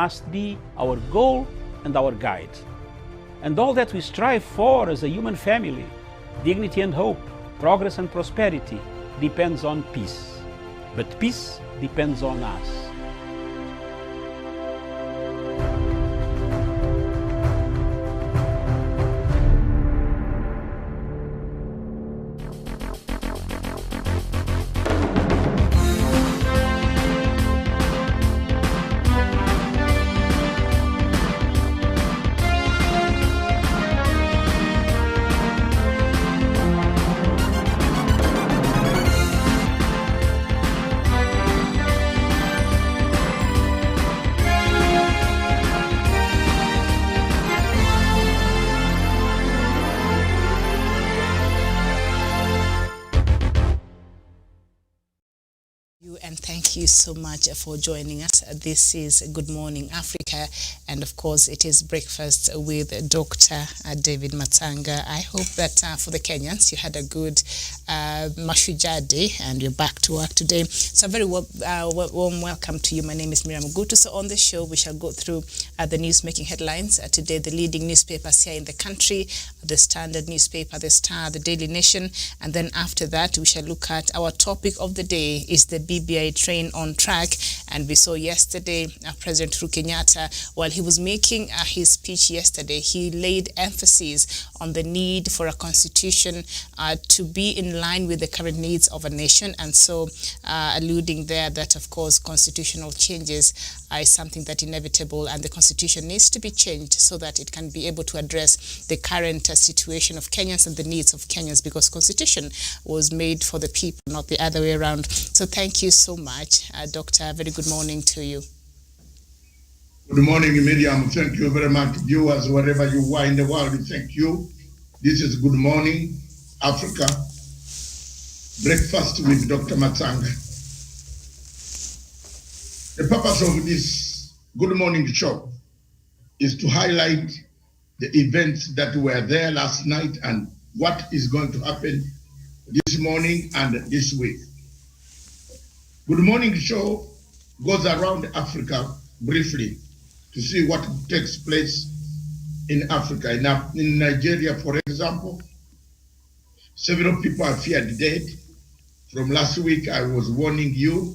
must be our goal and our guide. And all that we strive for as a human family, dignity and hope, progress and prosperity, depends on peace. But peace depends on us. And thank you so much for joining us. This is Good Morning Africa, and of course it is breakfast with Dr. David Matsanga. I hope that for the Kenyans you had a good Mashujaa Day and you're back to work today. So a very warm welcome to you. My name is Miriam Gutu. So on the show we shall go through the news making headlines. Today the leading newspapers here in the country, the Standard newspaper, the Star, the Daily Nation, and then after that we shall look at our topic of the day is the BBI train on track. And we saw yesterday President Uhuru Kenyatta, while he was making his speech yesterday, he laid emphasis on the need for a constitution to be in line with the current needs of a nation, and so alluding there that of course constitutional changes is something that inevitable, and the constitution needs to be changed so that it can be able to address the current situation of Kenyans and the needs of Kenyans, because constitution was made for the people, not the other way around. So thank you so much, Doctor. Very good morning to you. Good morning, Miriam. Thank you very much, viewers, wherever you are in the world. Thank you. This is Good Morning Africa, breakfast with Dr. Matsanga. The purpose of this Good Morning show is to highlight the events that were there last night and what is going to happen this morning and this week. Good Morning show goes around Africa briefly to see what takes place in Africa. In Nigeria, for example, several people are feared dead. From last week, I was warning you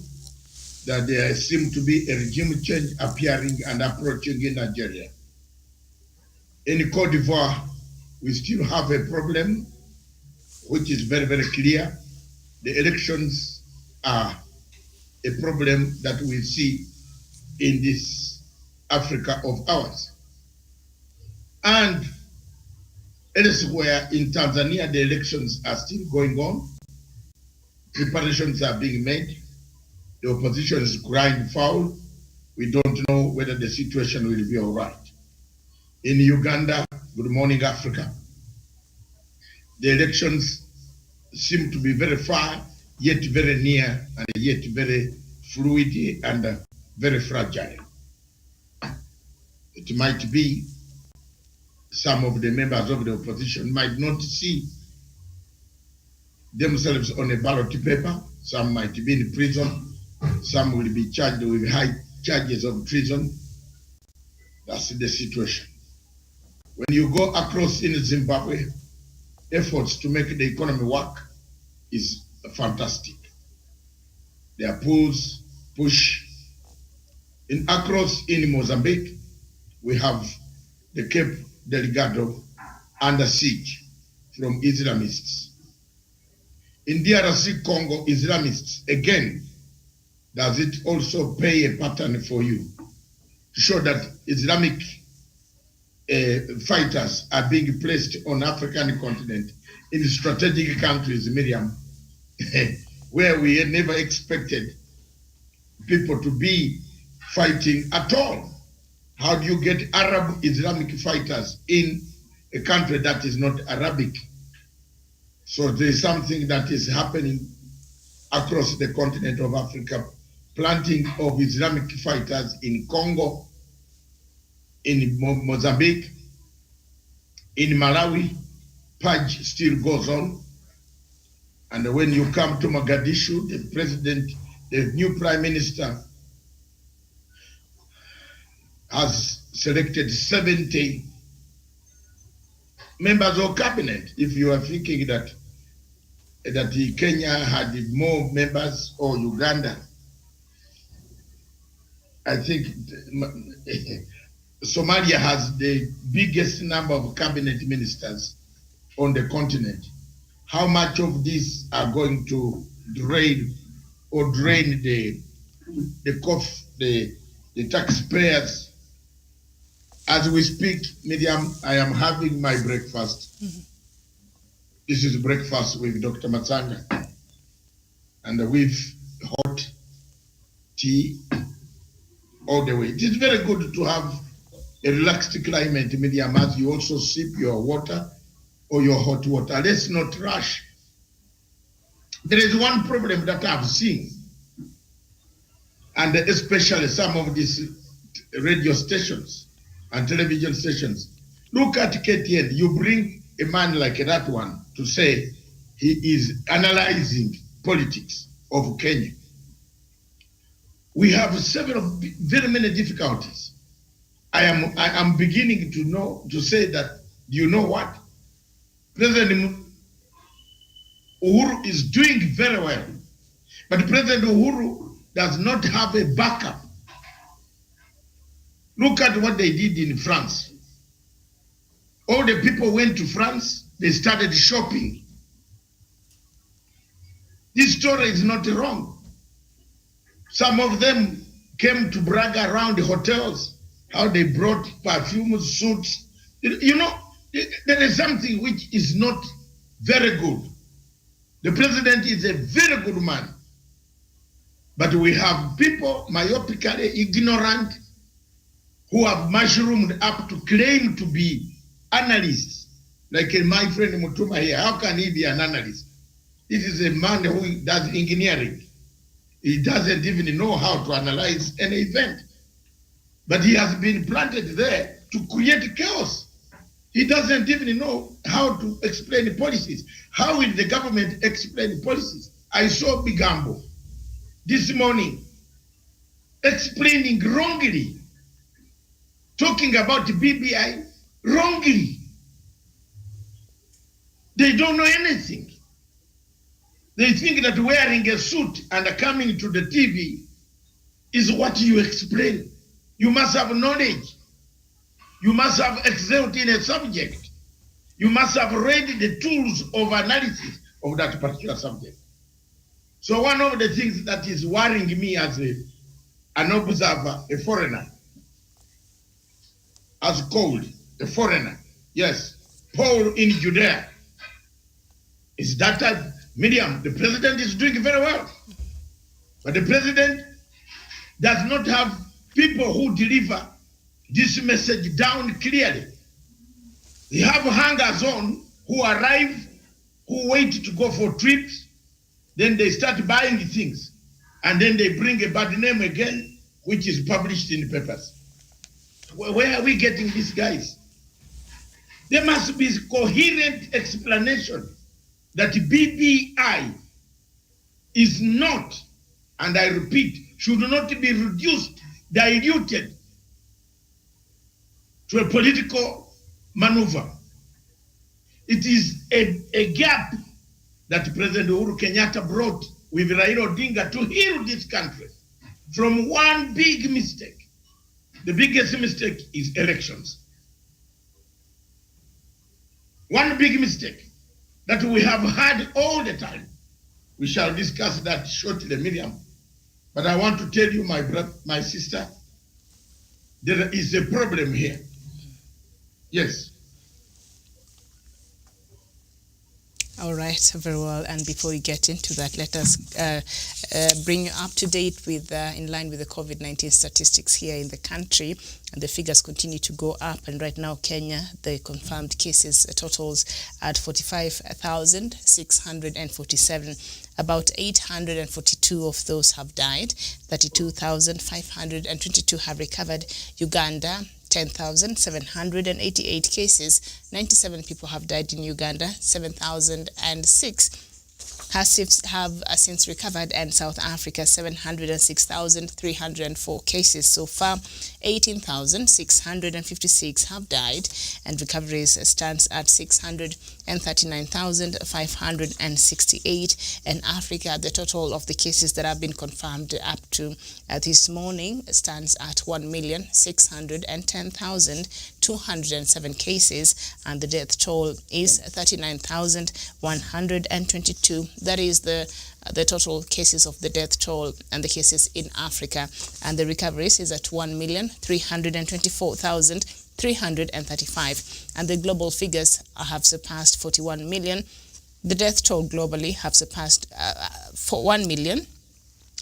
that there seemed to be a regime change appearing and approaching in Nigeria. In Cote d'Ivoire, we still have a problem, which is very, very clear. The elections are a problem that we see in this Africa of ours. And elsewhere in Tanzania, the elections are still going on. Preparations are being made. The opposition is crying foul. We don't know whether the situation will be all right. In Uganda, Good Morning Africa, the elections seem to be very far, yet very near, and yet very fluid and very fragile. It might be some of the members of the opposition might not see themselves on a ballot paper. Some might be in prison. Some will be charged with high charges of treason. That's the situation. When you go across in Zimbabwe, efforts to make the economy work is fantastic. There are pulls, push. Across in Mozambique, we have the Cape Delgado under siege from Islamists. In DRC Congo, Islamists, again, does it also pay a pattern for you to show that Islamic fighters are being placed on African continent in strategic countries, Miriam, where we had never expected people to be fighting at all. How do you get Arab Islamic fighters in a country that is not Arabic? So there's something that is happening across the continent of Africa. Planting of Islamic fighters in Congo, in Mozambique, in Malawi, purge still goes on. And when you come to Mogadishu, the new prime minister has selected 70 members of cabinet. If you are thinking that Kenya had more members or Uganda, I think Somalia has the biggest number of cabinet ministers on the continent. How much of these are going to drain the taxpayers? As we speak, Miriam, I am having my breakfast. This is breakfast with Dr. Matsanga, and with hot tea all the way. It is very good to have a relaxed climate, Miriam, as you also sip your water or your hot water. Let's not rush. There is one problem that I've seen, and especially some of these radio stations and television stations. Look at KTN. You bring a man like that one to say he is analyzing politics of Kenya. We have very many difficulties. I am beginning to say that, do you know what? President Uhuru is doing very well, but President Uhuru does not have a backup. Look at what they did in France. All the people went to France, they started shopping. This story is not wrong. Some of them came to brag around the hotels, how they brought perfumes, suits. You know, there is something which is not very good. The president is a very good man, but we have people myopically ignorant who have mushroomed up to claim to be analysts, like my friend Mutuma here. How can he be an analyst? This is a man who does engineering. He doesn't even know how to analyze an event. But he has been planted there to create chaos. He doesn't even know how to explain the policies. How will the government explain the policies? I saw Bigambo this morning explaining wrongly, talking about the BBI wrongly. They don't know anything. They think that wearing a suit and coming to the TV is what you explain. You must have knowledge. You must have excelled in a subject. You must have read the tools of analysis of that particular subject. So one of the things that is worrying me as an observer, a foreigner, as called a foreigner, yes, Paul in Judea, is that Miriam, the president is doing very well. But the president does not have people who deliver this message down clearly. They have hangers on who arrive, who wait to go for trips, then they start buying things, and then they bring a bad name again, which is published in the papers. Where are we getting these guys? There must be coherent explanation that BBI is not, and I repeat, should not be reduced, diluted to a political maneuver. It is a gap that President Uhuru Kenyatta brought with Raila Odinga to heal this country from one big mistake. The biggest mistake is elections. One big mistake that we have had all the time. We shall discuss that shortly, Miriam. But I want to tell you, my brother, my sister, there is a problem here. Yes. All right, very well. And before we get into that, let us bring you up to date with, in line with the COVID-19 statistics here in the country. And the figures continue to go up. And right now, Kenya, the confirmed cases totals at 45,647. About 842 of those have died. 32,522 have recovered. Uganda, 10,788 cases. 97 people have died in Uganda. 7,006 have since recovered, and South Africa 706,304 cases so far. 18,656 have died, and recoveries stands at 639,568. And Africa, the total of the cases that have been confirmed up to this morning stands at 1,610,207 cases, and the death toll is 39,122. That is the total cases of the death toll and the cases in Africa, and the recoveries is at 1,324,335, and the global figures have surpassed 41 million. The death toll globally have surpassed 1 million.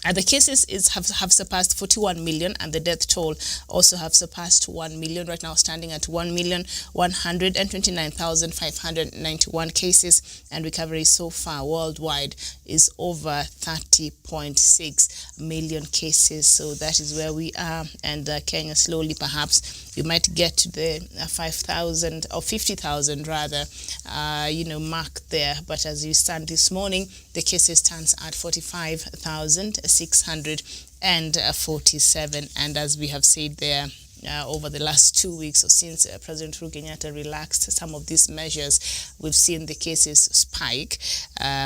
The cases have surpassed 41 million, and the death toll also have surpassed 1 million, right now standing at 1,129,591 cases, and recovery so far worldwide is over 30.6 million cases. So that is where we are, and Kenya slowly perhaps we might get to the 5,000 or 50,000 rather, mark there. But as you stand this morning, the cases stands at 45,647. And as we have said there, over the last 2 weeks, or since President Uhuru Kenyatta relaxed some of these measures, we've seen the cases spike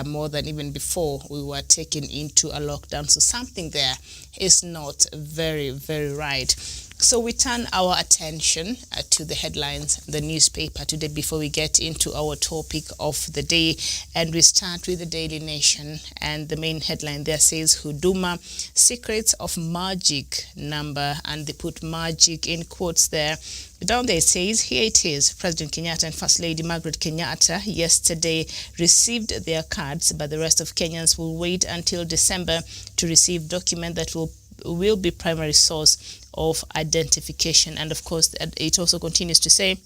more than even before we were taken into a lockdown. So something there is not very, very right. So we turn our attention to the headlines, the newspaper today, before we get into our topic of the day. And we start with the Daily Nation, and the main headline there says Huduma, secrets of magic number, and they put magic in quotes there. Down there it says, here it is, President Kenyatta and First Lady Margaret Kenyatta yesterday received their cards, but the rest of Kenyans will wait until December to receive document that will be primary source of identification. And of course, it also continues to say,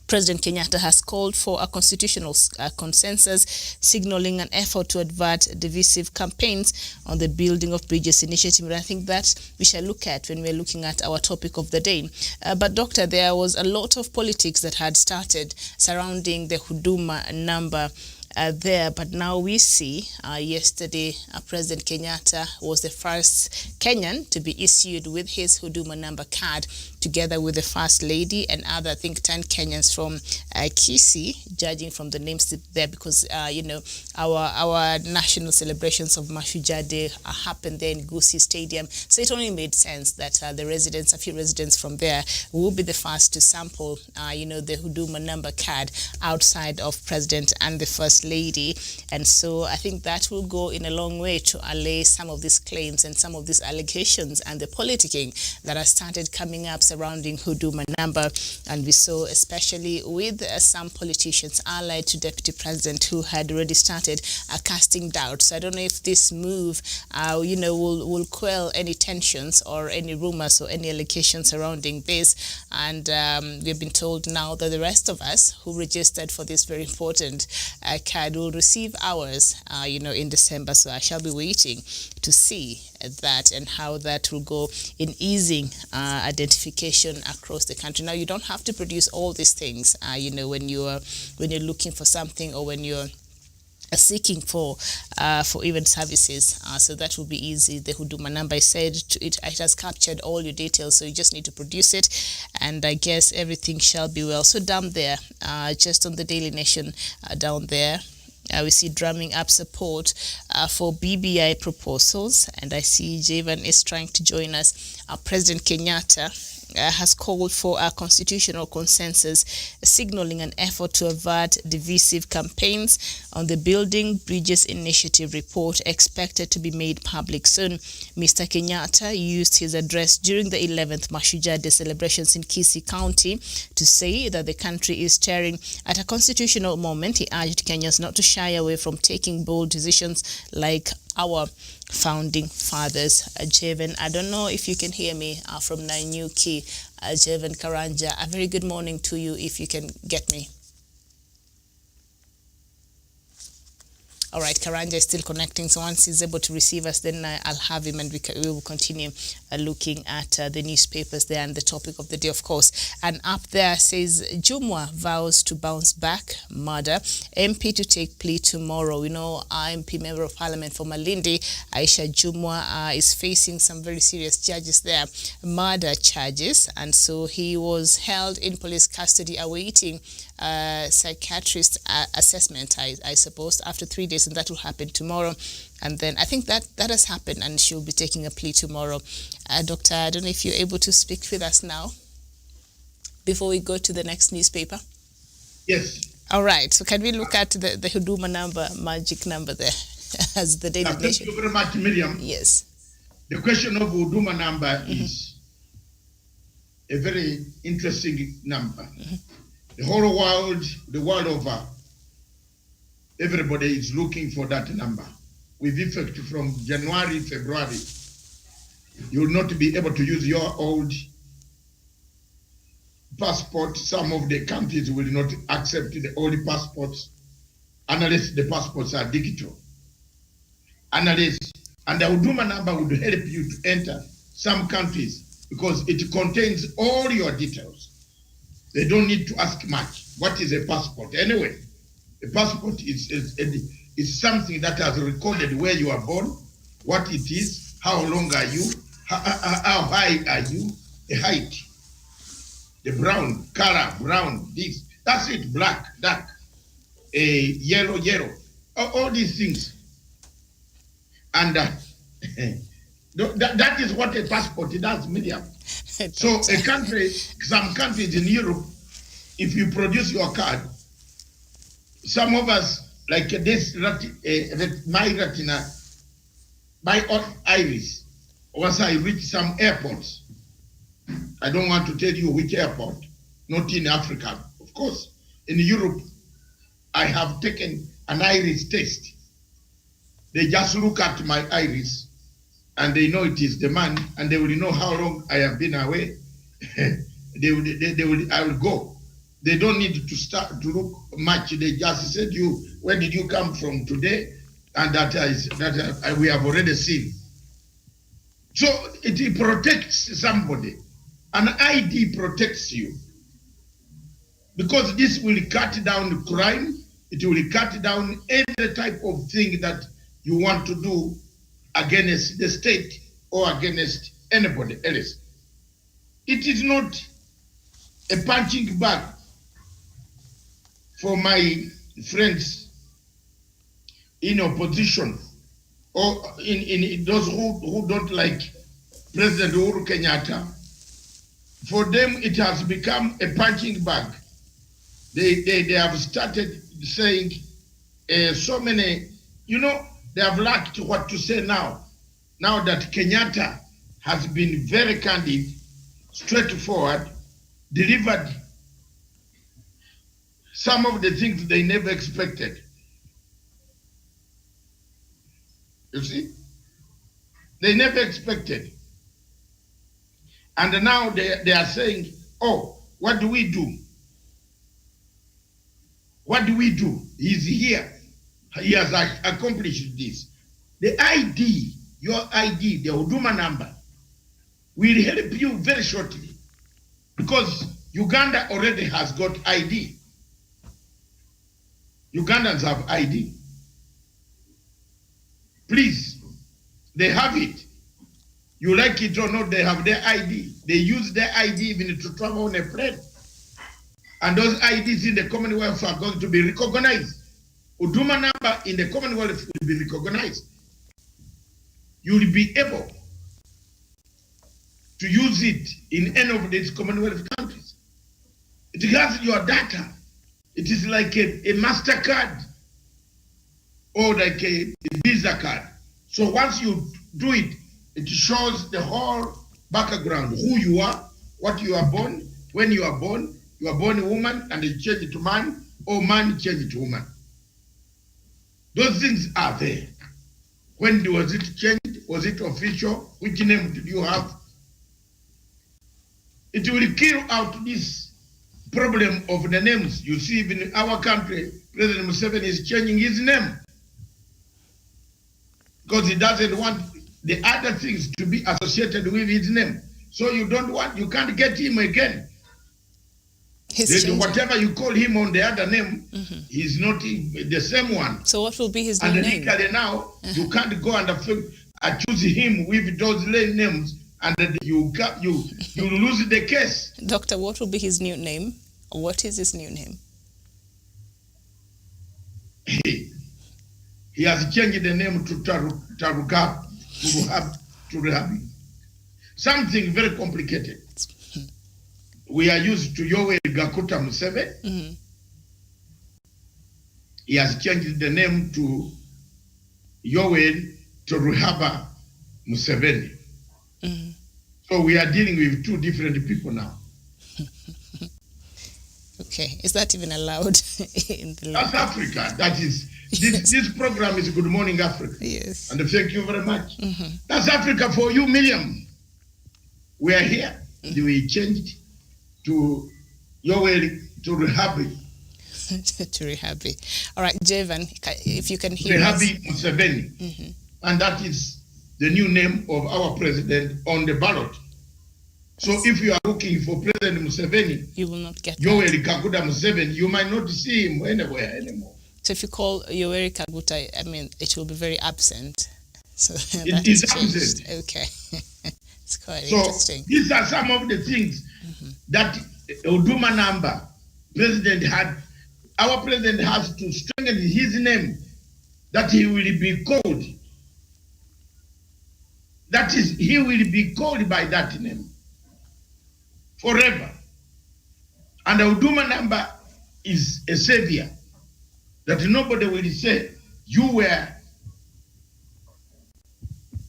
President Kenyatta has called for a constitutional consensus, signaling an effort to avert divisive campaigns on the Building of Bridges initiative. And I think that we shall look at when we're looking at our topic of the day. But Doctor, there was a lot of politics that had started surrounding the Huduma number there, but now we see yesterday President Kenyatta was the first Kenyan to be issued with his Huduma number card, together with the First Lady and other, I think, 10 Kenyans from Kisii, judging from the names there, because our national celebrations of Mashujaa Day happened there in Gusii Stadium, so it only made sense that a few residents from there will be the first to sample the Huduma number card outside of President and the First Lady. And so I think that will go in a long way to allay some of these claims and some of these allegations and the politicking that has started coming up surrounding Huduma number. And we saw, especially with some politicians allied to Deputy President, who had already started casting doubts. So I don't know if this move will quell any tensions or any rumors or any allegations surrounding this. And we've been told now that the rest of us who registered for this very important card will receive ours in December. So I shall be waiting to see that and how that will go in easing identification across the country. Now, you don't have to produce all these things when you're looking for something, or when you're seeking for even services, so that will be easy. The Huduma number, I said, it has captured all your details, so you just need to produce it, and I guess everything shall be well. So down there, just on the Daily Nation, down there, we see drumming up support for BBI proposals, and I see Javan is trying to join us. President Kenyatta has called for a constitutional consensus, signaling an effort to avert divisive campaigns on the Building Bridges Initiative report, expected to be made public soon. Mr. Kenyatta used his address during the 11th Mashujaa Day celebrations in Kisii County to say that the country is staring at a constitutional moment. He urged Kenyans not to shy away from taking bold decisions like our founding fathers. Javan, I don't know if you can hear me from Nanyuki. Javan Karanja, a very good morning to you, if you can get me. All right, Karanja is still connecting, so once he's able to receive us, then I'll have him and we will continue looking at the newspapers there and the topic of the day, of course. And up there says, Jumwa vows to bounce back murder. MP to take plea tomorrow. We know our MP, Member of Parliament for Malindi, Aisha Jumwa, is facing some very serious charges there, murder charges. And so he was held in police custody awaiting psychiatrist assessment, I suppose, after 3 days, and that will happen tomorrow. And then I think that has happened, and she'll be taking a plea tomorrow. Doctor, I don't know if you're able to speak with us now before we go to the next newspaper. Yes. All right. So can we look at the Huduma number, magic number there, as the Daily Nation? Thank you very much, Miriam. Yes. The question of Huduma number is a very interesting number. The whole world, the world over, everybody is looking for that number. With effect from January, February, you will not be able to use your old passport. Some of the countries will not accept the old passports unless the passports are digital. And the Huduma number would help you to enter some countries because it contains all your details. They don't need to ask much. What is a passport? Anyway, a passport is something that has recorded where you are born, what it is, how long are you, how high are you, the height, the brown, color, brown, this, that's it, black, dark, yellow, all these things. And that is what a passport does, Miriam. So a country, some countries in Europe, if you produce your card, some of us, like this, my retina, my iris, once I reach some airports, I don't want to tell you which airport, not in Africa, of course. In Europe, I have taken an iris test. They just look at my iris and they know it is the man, and they will know how long I have been away. I will go. They don't need to start to look much. They just said, where did you come from today? And we have already seen. So it protects somebody. An ID protects you. Because this will cut down crime. It will cut down any type of thing that you want to do against the state or against anybody else. It is not a punching bag for my friends in opposition or in those who don't like President Uhuru Kenyatta. For them, it has become a punching bag. They have started saying so many, they have lacked what to say now. Now that Kenyatta has been very candid, straightforward, delivered some of the things they never expected. You see? They never expected. And now they are saying, oh, what do we do? What do we do? He's here. He has accomplished this. The ID, your ID, the Huduma number, will help you very shortly because Uganda already has got ID. Ugandans have ID. Please, they have it. You like it or not, they have their ID. They use their ID even to travel on a plane. And those IDs in the Commonwealth are going to be recognized. Huduma number in the Commonwealth will be recognized. You will be able to use it in any of these Commonwealth countries. It has your data. It is like a MasterCard or like a Visa card. So once you do it, it shows the whole background, who you are, what you are born, when you are born a woman and you change it to man, or man change it to woman. Those things are there. When was it changed? Was it official? Which name did you have? It will kill out this problem of the names. You see, even in our country, President Museveni is changing his name. because he doesn't want the other things to be associated with his name. So you can't get him again. Whatever you call him on the other name, he's not the same one. So what will be his new name? And legally now, you can't go and choose him with those names, and you lose the case. Doctor, what will be his new name? What is his new name? He has changed the name to Rahabi. Something very complicated. We are used to Yoweri Gakuta Museveni. He has changed the name to Yoweri Toruhaba Museveni. So we are dealing with two different people now. Okay, is that even allowed in the law? That's Africa. That is this program is Good Morning Africa. Yes. And thank you very much. That's Africa for you, Miriam. We are here. We changed to Yoweri to Rahabi. To Rahabi. All right, Javan, if you can hear Rahabi Museveni. And that is the new name of our president on the ballot. So if you are looking for President Museveni, you will not get Yoweri Kaguta Museveni, you might not see him anywhere anymore. So if you call Yoweri Kaguta, I mean, it will be very absent. So it is absent. Okay. It's quite interesting. These are some of the things that Oduma number president had. Our president has to strengthen his name that he will be called. That is, he will be called by that name forever. And the Oduma number is a savior that nobody will say,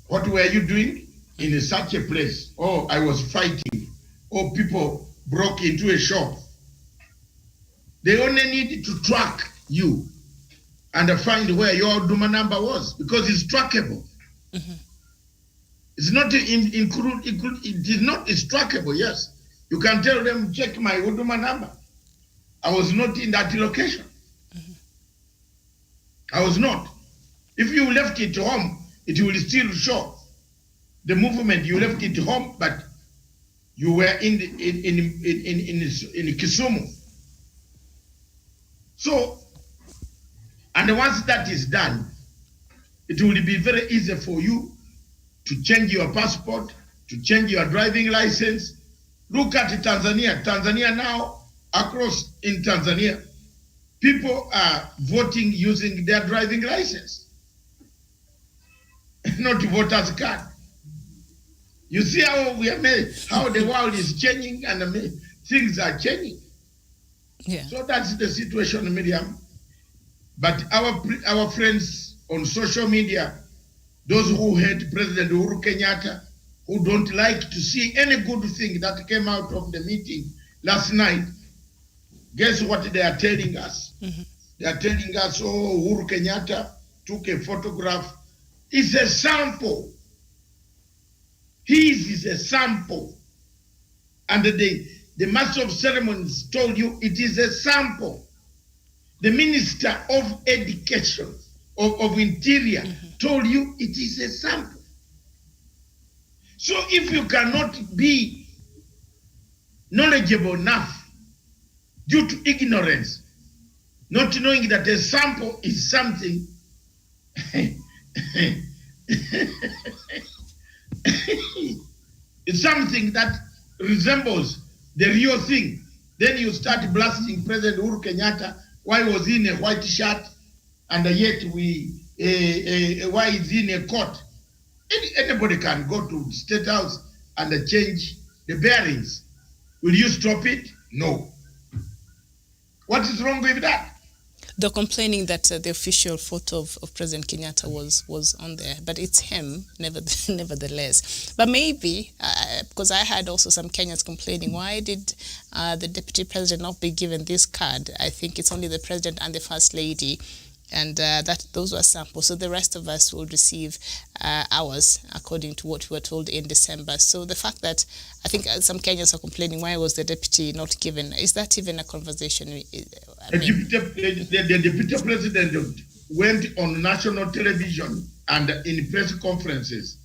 what were you doing in such a place? Oh, I was fighting. Oh, people broke into a shop. They only need to track you and find where your Oduma number was, because it's trackable. It's not it's trackable, yes. You can tell them, check my Oduma number. I was not in that location. I was not. If you left it home, it will still show the movement. You left it home, but you were in Kisumu. So, and once that is done, it will be very easy for you to change your passport, to change your driving license. Look at Tanzania. Tanzania now, across in Tanzania, people are voting using their driving license, not voter's card. You see how we are made, how the world is changing and things are changing. Yeah. So that's the situation, Miriam. But our friends on social media, those who hate President Uhuru Kenyatta, who don't like to see any good thing that came out of the meeting last night, guess what they are telling us? They are telling us, oh, Uhuru Kenyatta took a photograph. It's a sample. His is a sample. And the Master of Ceremonies told you it is a sample. The Minister of Education, of Interior, told you it is a sample. So if you cannot be knowledgeable enough due to ignorance, not knowing that a sample is something, it's something that resembles the real thing, then you start blasting President Uhuru Kenyatta. Why was he in a white shirt, and yet why is he in a coat? Anybody can go to the State House and change the bearings. Will you stop it? No. What is wrong with that? They're complaining that the official photo of President Kenyatta was on there, but it's him, nevertheless. But maybe, because I had also some Kenyans complaining, why did the Deputy President not be given this card? I think it's only the President and the First Lady, and those were samples. So the rest of us will receive ours, according to what we were told in December. So the fact that I think some Kenyans are complaining, why was the Deputy not given? Is that even a conversation? The Deputy President went on national television and in press conferences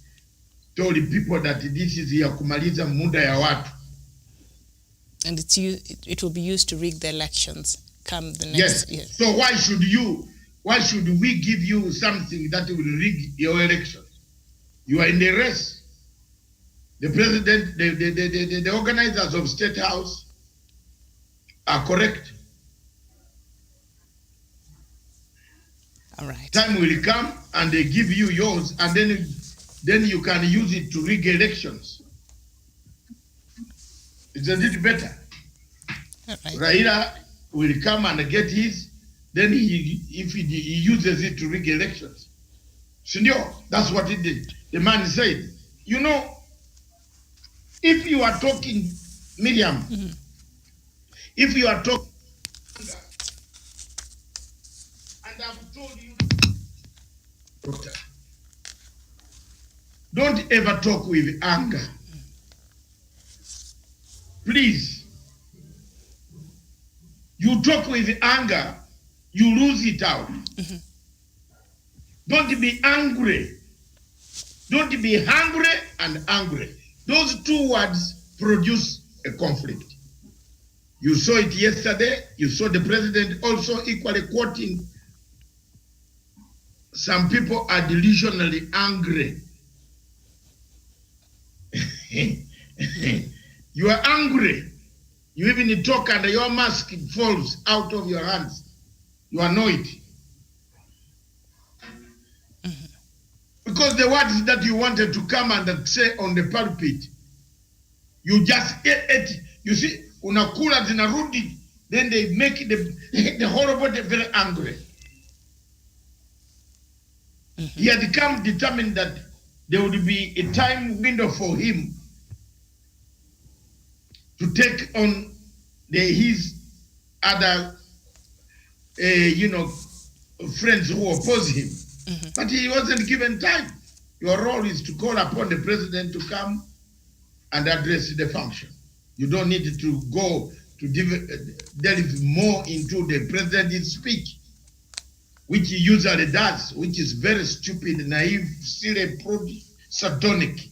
told people that this is ya kumaliza muda ya watu. And it will be used to rig the elections come the next yes. year. So why should we give you something that will rig your elections? You are in the race. The president, the organizers of State House are correct. All right. Time will come and they give you yours, and then you can use it to rig elections. Isn't it better? All right. Raila will come and get his, then if he uses it to rig elections. Senor, that's what he did. The man said, you know, if you are talking, Miriam, if you are talking, and I've told you, doctor, don't ever talk with anger. Please. You talk with anger, you lose it out. Don't be angry. Don't be hungry and angry. Those two words produce a conflict. You saw it yesterday. You saw the president also equally quoting, some people are delusionally angry. You are angry. You even talk and your mask falls out of your hands. You are annoyed. Because the words that you wanted to come and say on the pulpit, you just ate. You see, unakula zinarudi, then they make the horrible very angry. He had come determined that there would be a time window for him to take on his other, friends who oppose him. But he wasn't given time. Your role is to call upon the president to come and address the function. You don't need to go to delve more into the president's speech, which he usually does, which is very stupid, naive, silly, satanic.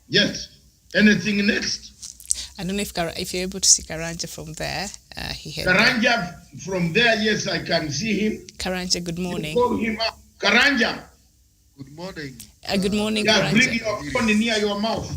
Yes. Anything next? I don't know if you're able to see Karanja from there. Karanja from there, yes, I can see him. Karanja, good morning. Call him up. Karanja. Good morning. Good morning, Yeah, Karanja. bring your phone near your mouth.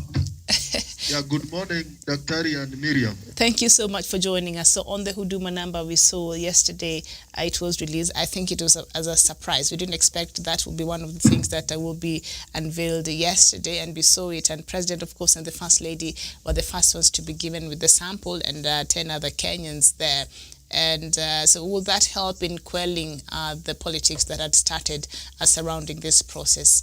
Yeah, good morning, Daktari and Miriam. Thank you so much for joining us. So on the Huduma number we saw yesterday, it was released. I think it was as a surprise. We didn't expect that would be one of the things that will be unveiled yesterday, and we saw it. And President, of course, and the First Lady were the first ones to be given with the sample, and 10 other Kenyans there. And so will that help in quelling the politics that had started surrounding this process?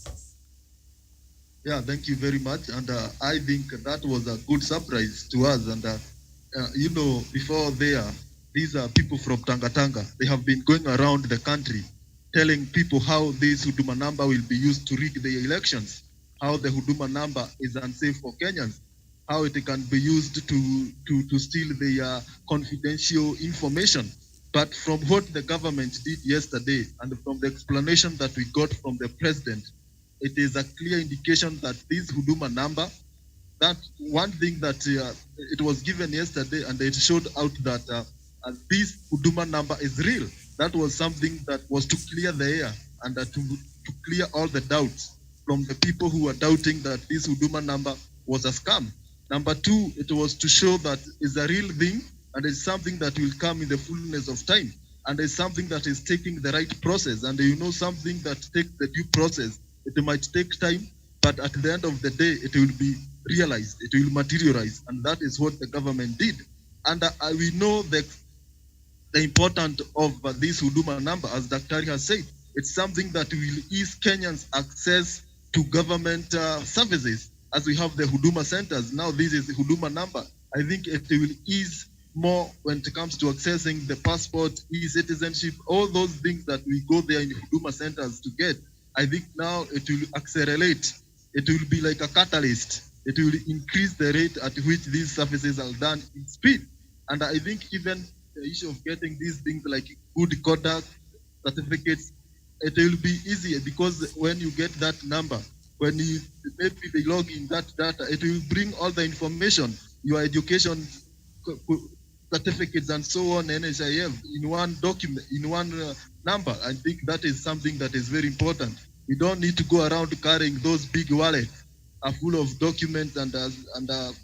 Yeah, thank you very much. And I think that was a good surprise to us. And, before these are people from Tanga. They have been going around the country telling people how this Huduma number will be used to rig the elections, how the Huduma number is unsafe for Kenyans, how it can be used to steal their confidential information. But from what the government did yesterday and from the explanation that we got from the president, it is a clear indication that this Huduma number, that one thing that it was given yesterday, and it showed out that this Huduma number is real. That was something that was to clear the air and to clear all the doubts from the people who were doubting that this Huduma number was a scam. Number two, it was to show that it's a real thing and it's something that will come in the fullness of time, and it's something that is taking the right process. And something that takes the due process, it might take time, but at the end of the day, it will be realized, it will materialize, and that is what the government did. And we know the importance of this Huduma number, as Dr. has said. It's something that will ease Kenyans' access to government services, as we have the Huduma centers. Now this is the Huduma number. I think it will ease more when it comes to accessing the passport, e-citizenship, all those things that we go there in the Huduma centers to get. I think now it will accelerate. It will be like a catalyst. It will increase the rate at which these services are done in speed. And I think even the issue of getting these things like good conduct certificates, it will be easier because when you get that number, when you maybe they log in that data, it will bring all the information, your education certificates and so on, NHIF in one document, in one number. I think that is something that is very important. We don't need to go around carrying those big wallets are full of documents and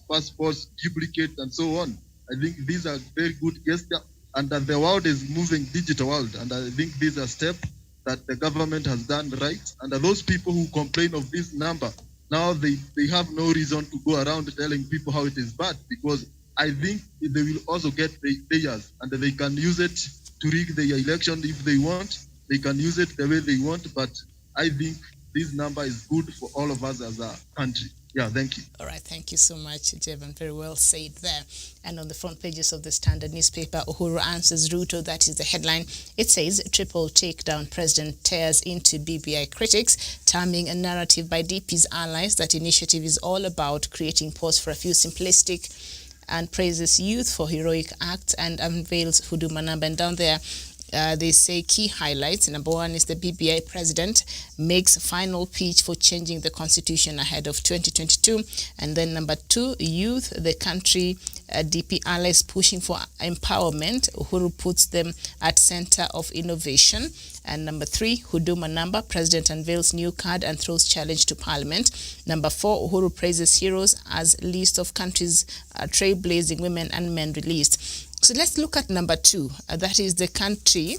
passports, duplicates, and so on. I think these are very good gesture, and that the world is moving digital world, and I think these are steps that the government has done right. And those people who complain of this number, now they have no reason to go around telling people how it is bad, because I think they will also get the players, and they can use it to rig the election if they want. They can use it the way they want, but I think this number is good for all of us as a country. Yeah, thank you. All right, thank you so much, Jevan. Very well said there. And on the front pages of the Standard newspaper, Uhuru answers Ruto, that is the headline. It says, triple takedown, president tears into BBI critics, terming a narrative by DP's allies that initiative is all about creating pause for a few simplistic, and praises youth for heroic acts and unveils Huduma number. And down there, they say key highlights. Number one is the BBI president makes final pitch for changing the constitution ahead of 2022. And then number two, youth, the country, DP allies pushing for empowerment. Uhuru puts them at center of innovation. And number three, Huduma number, president unveils new card and throws challenge to parliament. Number four, Uhuru praises heroes as list of countries trailblazing women and men released. So let's look at number two. That is the country,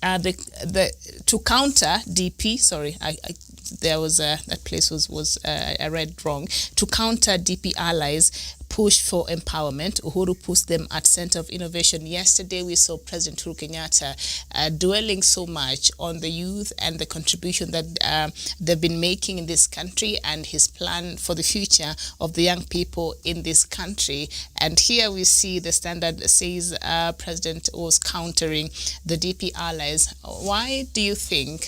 to counter DP. Sorry, there was that place was I read wrong. To counter DP allies push for empowerment, Uhuru puts them at center of innovation. Yesterday, we saw President Uhuru Kenyatta dwelling so much on the youth and the contribution that they've been making in this country and his plan for the future of the young people in this country. And here we see the Standard says President was countering the DP allies. Why do you think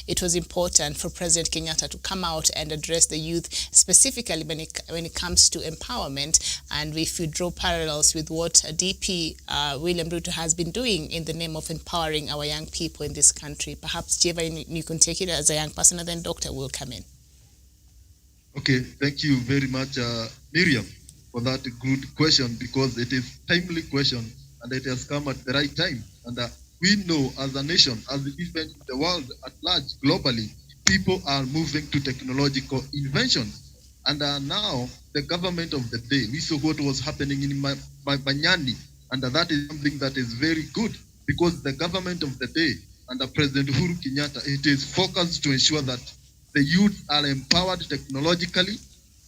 it was important for President Kenyatta to come out and address the youth, specifically when it comes to empowerment? And if you draw parallels with what DP William Ruto has been doing in the name of empowering our young people in this country, perhaps Jeva, you can take it as a young person, and then Doctor will come in. Okay, thank you very much, Miriam, for that good question, because it is a timely question and it has come at the right time. And we know as a nation, as even the world at large, globally, people are moving to technological inventions. And now the government of the day, we saw what was happening in Manyani, and that is something that is very good, because the government of the day under President Uhuru Kenyatta, it is focused to ensure that the youth are empowered technologically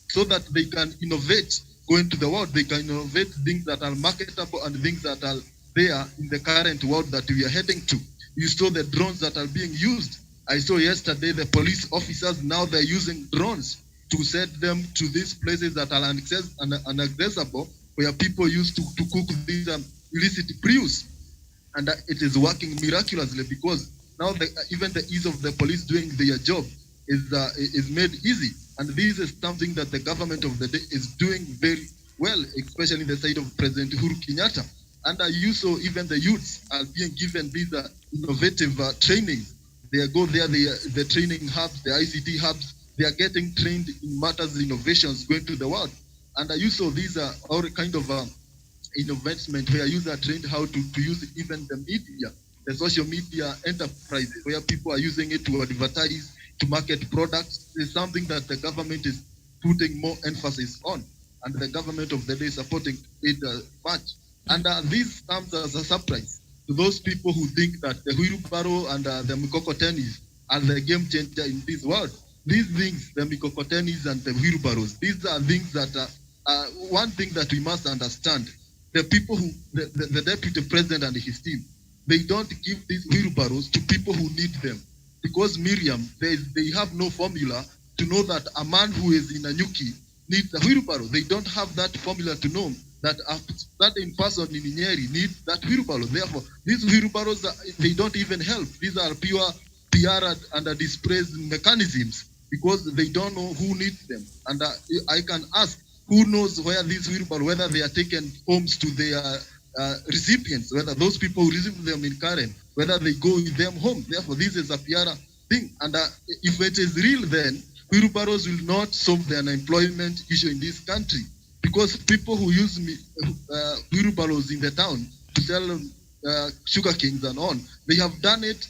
so that they can innovate, go into the world, they can innovate things that are marketable and things that are there in the current world that we are heading to. You saw the drones that are being used. I saw yesterday the police officers, now they're using drones to set them to these places that are inaccessible, where people used to cook these illicit brews. And it is working miraculously, because now even the ease of the police doing their job is made easy. And this is something that the government of the day is doing very well, especially in the side of President Uhuru Kenyatta. And you saw even the youths are being given these innovative training. They go there, the training hubs, the ICT hubs, they are getting trained in matters innovations going to the world. And you saw these are all kind of investment where users are trained how to use even the media, the social media enterprises, where people are using it to advertise, to market products. It's something that the government is putting more emphasis on, and the government of the day is supporting it much. And this comes as a surprise to those people who think that the wheelbarrow and the mikokotenis are the game changer in this world. These things, the mikokotenis and the wheelbarrows, these are things that one thing that we must understand. The people who, the deputy president and his team, they don't give these wheelbarrows to people who need them. Because Miriam, they have no formula to know that a man who is in a Nyuki needs a wheelbarrow. They don't have that formula to know that a certain person in Nyeri needs that wheelbarrow. Therefore, these wheelbarrows, they don't even help. These are pure PR and dispraised mechanisms, because they don't know who needs them. And I can ask, who knows where these wheelbarrows, whether they are taken homes to their recipients, whether those people who receive them in Karen, whether they go with them home. Therefore, this is a PR thing. And if it is real, then wheelbarrows will not solve the unemployment issue in this country, because people who use wheelbarrows in the town to sell sugar canes and on, they have done it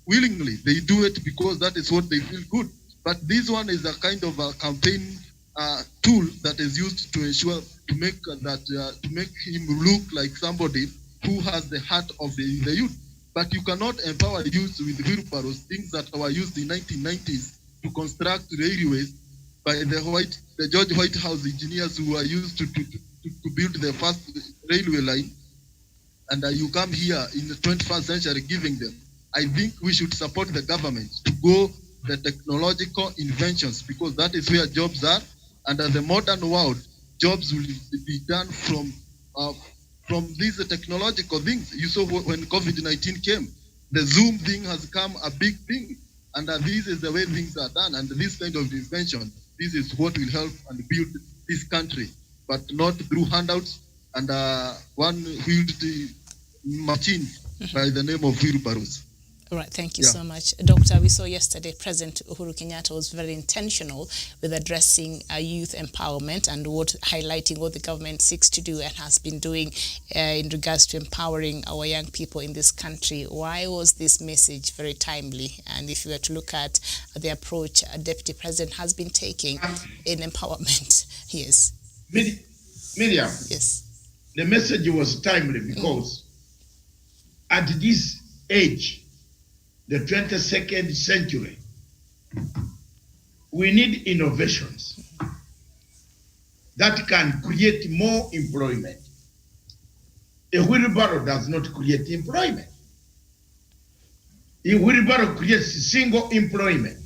willingly. They do it because that is what they feel good. But this one is a kind of a campaign tool that is used to ensure to make him look like somebody who has the heart of the youth. But you cannot empower youth with wheelbarrows, things that were used in 1990s to construct railways by the George White House engineers who were used to build the first railway line. And you come here in the 21st century giving them. I think we should support the government to go the technological inventions, because that is where jobs are. And in the modern world, jobs will be done from these technological things. You saw when COVID-19 came, the Zoom thing has become a big thing. And this is the way things are done. And this kind of invention, this is what will help and build this country, but not through handouts and one-wheeled machine by the name of wheelbarrows. All right, thank you so much. Doctor, we saw yesterday President Uhuru Kenyatta was very intentional with addressing youth empowerment and highlighting what the government seeks to do and has been doing in regards to empowering our young people in this country. Why was this message very timely? And if you were to look at the approach a Deputy President has been taking in empowerment, yes. Miriam, yes, the message was timely because at this age, the 22nd century, we need innovations that can create more employment. A wheelbarrow does not create employment. A wheelbarrow creates single employment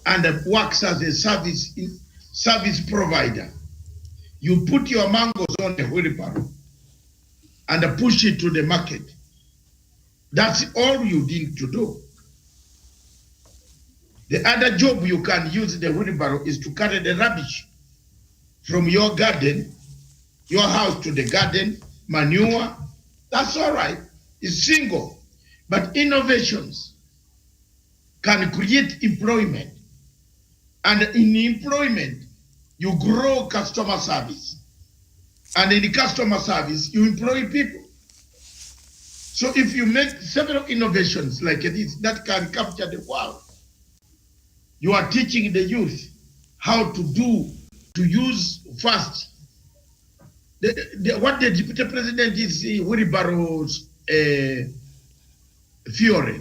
and works as a service provider. You put your mangoes on a wheelbarrow and push it to the market. That's all you need to do. The other job you can use the wheelbarrow is to carry the rubbish from your garden, your house to the garden, manure. That's all right. It's single. But innovations can create employment. And in employment, you grow customer service. And in customer service, you employ people. So if you make several innovations like this that can capture the world, you are teaching the youth how to use first. What the Deputy President is wheelbarrows theory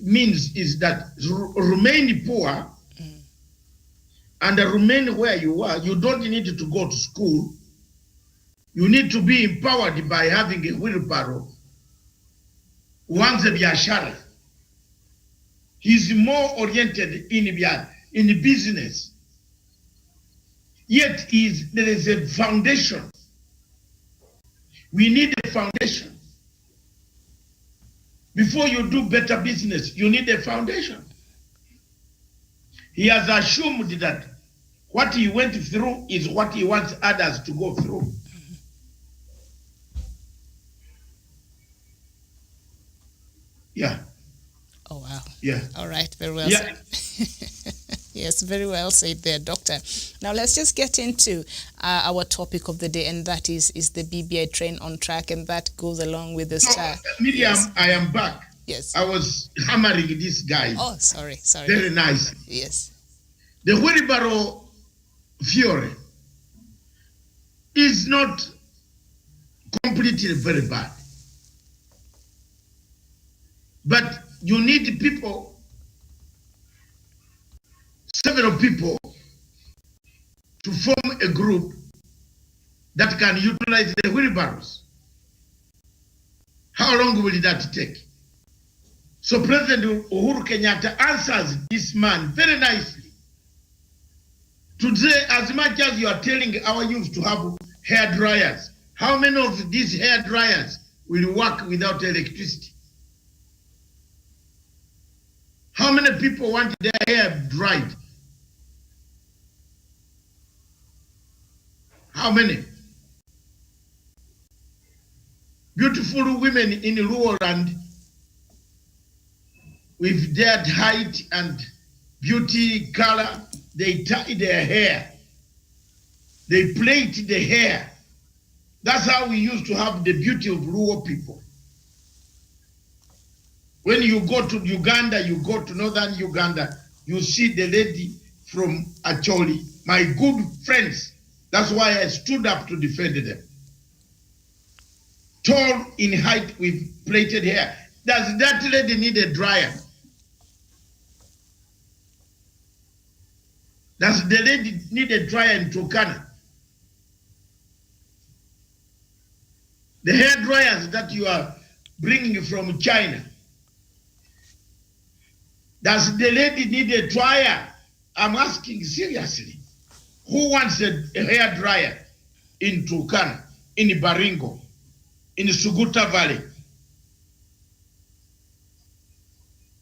means is that remain poor and remain where you are. You don't need to go to school. You need to be empowered by having a wheelbarrow. Uanze biashara. He's more oriented in business. Yet there is a foundation. We need a foundation. Before you do better business, you need a foundation. He has assumed that what he went through is what he wants others to go through. Yeah. Oh, wow. Yeah. All right. Very well said. Yes, very well said there, Doctor. Now, let's just get into our topic of the day, and that is the BBI train on track, and that goes along with the star. Miriam, yes. I am back. Yes. I was hammering this guy. Oh, sorry. Very nice. Yes. The wheelbarrow theory is not completely very bad. But you need people, several people, to form a group that can utilize the wheelbarrows. How long will that take? So President Uhuru Kenyatta answers this man very nicely. To say, as much as you are telling our youth to have hair dryers, how many of these hair dryers will work without electricity? How many people want their hair dried? How many? Beautiful women in rural land with their height and beauty, color, they tie their hair. They plait the hair. That's how we used to have the beauty of rural people. When you go to Uganda, you go to northern Uganda, you see the lady from Acholi, my good friends. That's why I stood up to defend them. Tall in height with plaited hair. Does that lady need a dryer? Does the lady need a dryer in Turkana? The hair dryers that you are bringing from China, does the lady need a dryer? I'm asking seriously. Who wants a hair dryer in Turkana, in Baringo, in Suguta Valley,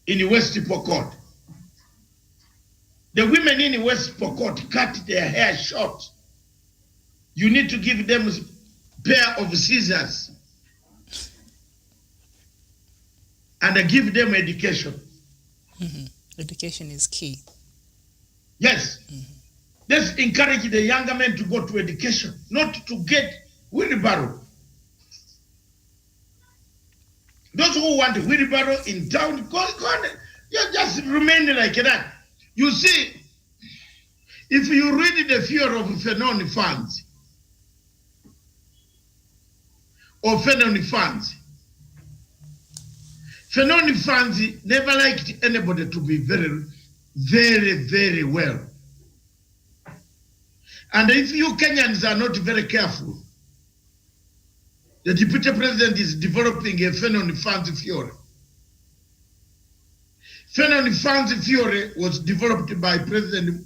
in West Pokot? The women in West Pokot cut their hair short. You need to give them a pair of scissors and give them education. Mm-hmm. Education is key. Yes. Mm-hmm. Let's encourage the younger men to go to education, not to get wheelbarrow. Those who want wheelbarrow in town, go on. You just remain like that. You see, if you read the fear of Fenoni funds, or Fenoni funds never liked anybody to be very, very, very well. And if you Kenyans are not very careful, the deputy president is developing a Fenoni funds theory. Fenoni funds theory was developed by President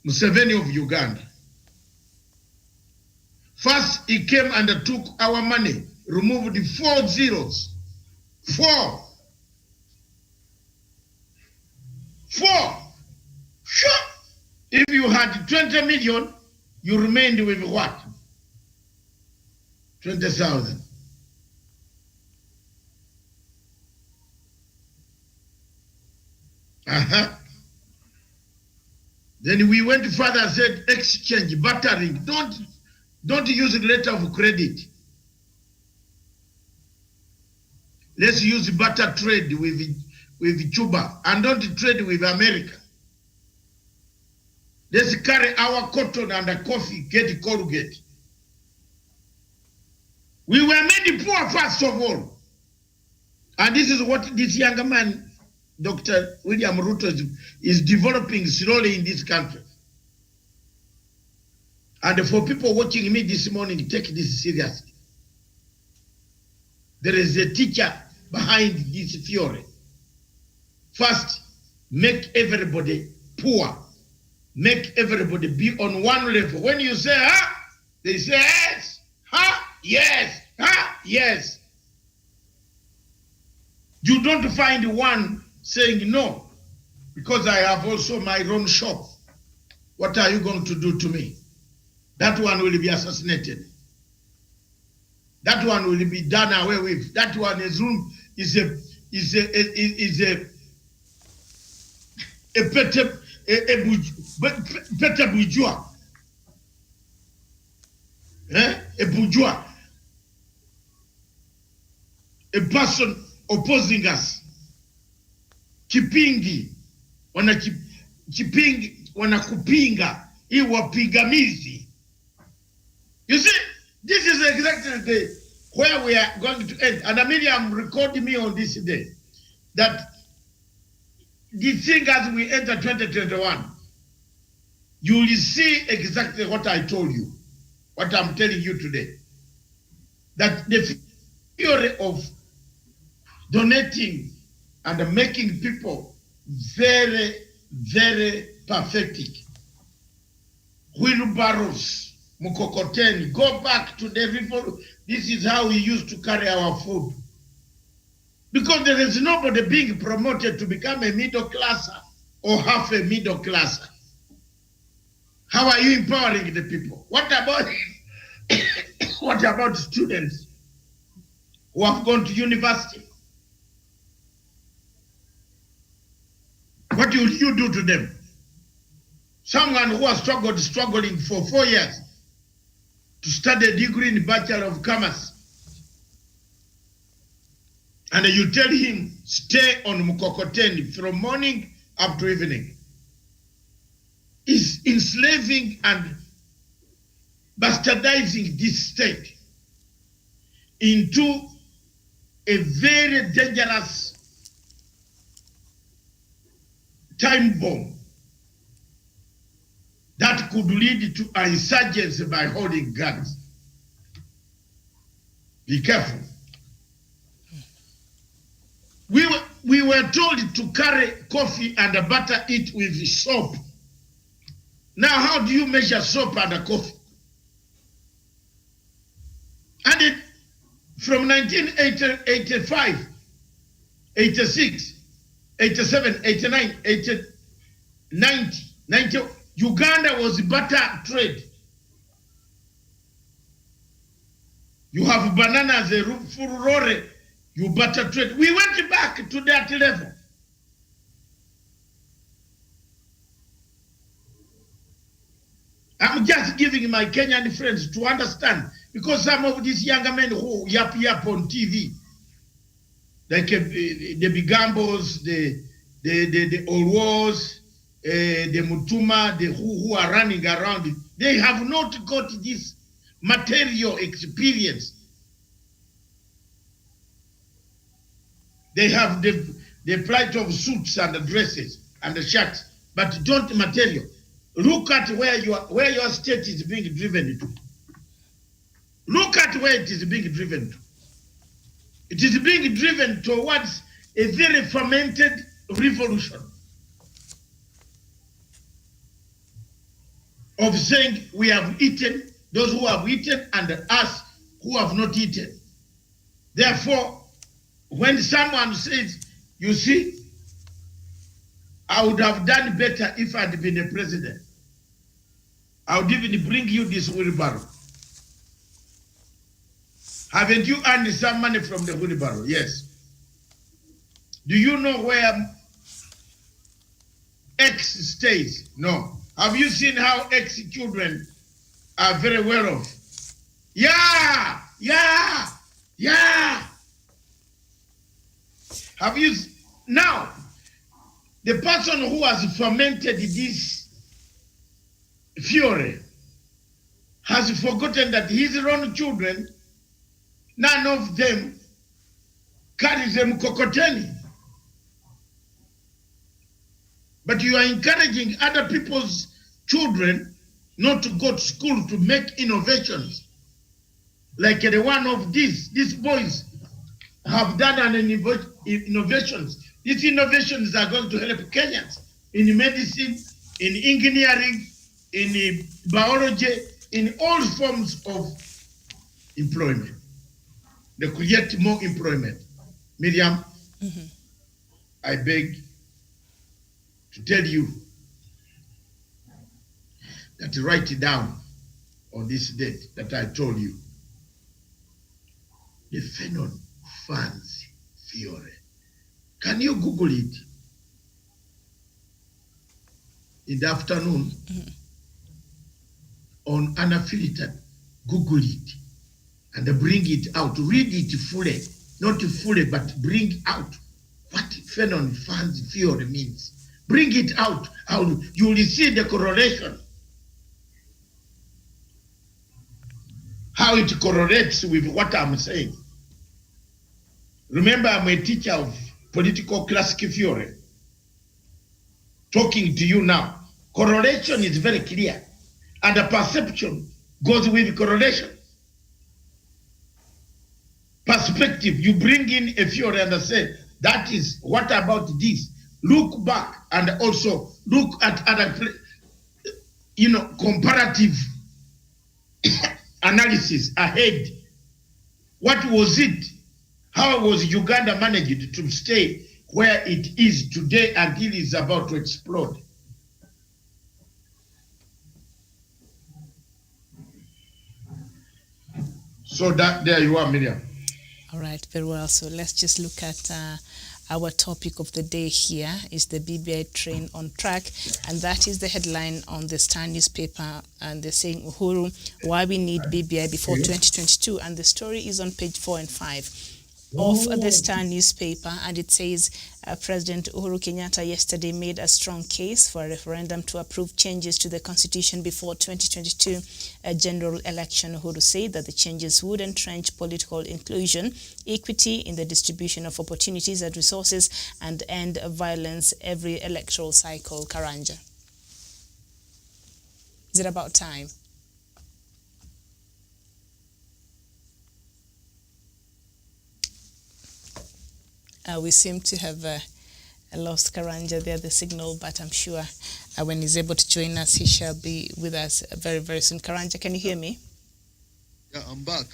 Museveni of Uganda. First, he came and took our money, removed 4 zeros. 4. Sure. If you had 20 million, you remained with what? 20,000. Then we went further and said exchange, bartering. Don't use a letter of credit. Let's use barter trade with Cuba and don't trade with America. Let's carry our cotton and coffee, get Colgate. We were made poor first of all. And this is what this younger man, Dr. William Ruto, is developing slowly in this country. And for people watching me this morning, take this seriously. There is a teacher behind this theory. First, make everybody poor. Make everybody be on one level. When you say, they say, yes, yes, yes. You don't find one saying no, because I have also my own shop. What are you going to do to me? That one will be assassinated. That one will be done away with. That one is pete bourgeois. A bourgeois. A person opposing us. Kipingi. Wanakupinga. Iwa pigamizi. You see, this is exactly where we are going to end. And Amelia, I'm recording me on this day that the thing as we enter 2021, you will see exactly what I told you, what I'm telling you today. That the theory of donating and making people very, very pathetic. Wheelbarrows. Mukokoteni, go back to the river. This is how we used to carry our food. Because there is nobody being promoted to become a middle classer or half a middle classer. How are you empowering the people? What about what about students who have gone to university? What will you do to them? Someone who has struggling for 4 years to study a degree in Bachelor of Commerce, and you tell him, stay on Mukokoteni from morning up to evening, is enslaving and bastardizing this state into a very dangerous time bomb that could lead to an insurgency by holding guns. Be careful. We were told to carry coffee and butter it with soap. Now, how do you measure soap and coffee? And it, from 1985, 86, 87, 89, 80, 90, Uganda was butter trade. You have bananas, a furore, you butter trade. We went back to that level. I'm just giving my Kenyan friends to understand, because some of these younger men who yap on TV, like the Bigambos, the Olwos, the Mutuma, the who are running around, they have not got this material experience. They have the plight of suits and the dresses and the shirts, but don't material. Look at where your state is being driven to. Look at where it is being driven to. It is being driven towards a very fermented revolution of saying we have eaten, those who have eaten, and us who have not eaten. Therefore, when someone says, you see, I would have done better if I'd been a president, I would even bring you this wheelbarrow. Haven't you earned some money from the wheelbarrow? Yes. Do you know where X stays? No. Have you seen how X children are very well off? Yeah. Have you now? The person who has fermented this fury has forgotten that his own children, none of them carries them kokoteni. But you are encouraging other people's children not to go to school to make innovations. Like the one of these boys have done an innovations. These innovations are going to help Kenyans in medicine, in engineering, in biology, in all forms of employment. They create more employment. Miriam, I beg to tell you that write it down on this date that I told you. The Phenon Fans Fiore. Can you Google it in the afternoon on Unfiltered? Google it and bring it out. Read it fully, not fully, but bring out what Phenon Fans Fiore means. Bring it out. You will see the correlation. How it correlates with what I'm saying. Remember, I'm a teacher of political classic theory. Talking to you now. Correlation is very clear. And the perception goes with correlation. Perspective, you bring in a theory and say, that is, what about this? Look back and also look at other, comparative analysis ahead. What was it? How was Uganda managed to stay where it is today until it's about to explode? So that there you are, Miriam. All right, very well. So let's just look at our topic of the day here is the BBI train on track, and that is the headline on the Star newspaper, and they're saying Uhuru, why we need BBI before 2022, and the story is on page 4 and 5 of the Star newspaper, and it says President Uhuru Kenyatta yesterday made a strong case for a referendum to approve changes to the constitution before 2022 general election. Uhuru said that the changes would entrench political inclusion, equity in the distribution of opportunities and resources, and end violence every electoral cycle. Karanja, is it about time? We seem to have lost Karanja there, the signal, but I'm sure when he's able to join us, he shall be with us very, very soon. Karanja, can you hear me? Yeah, I'm back.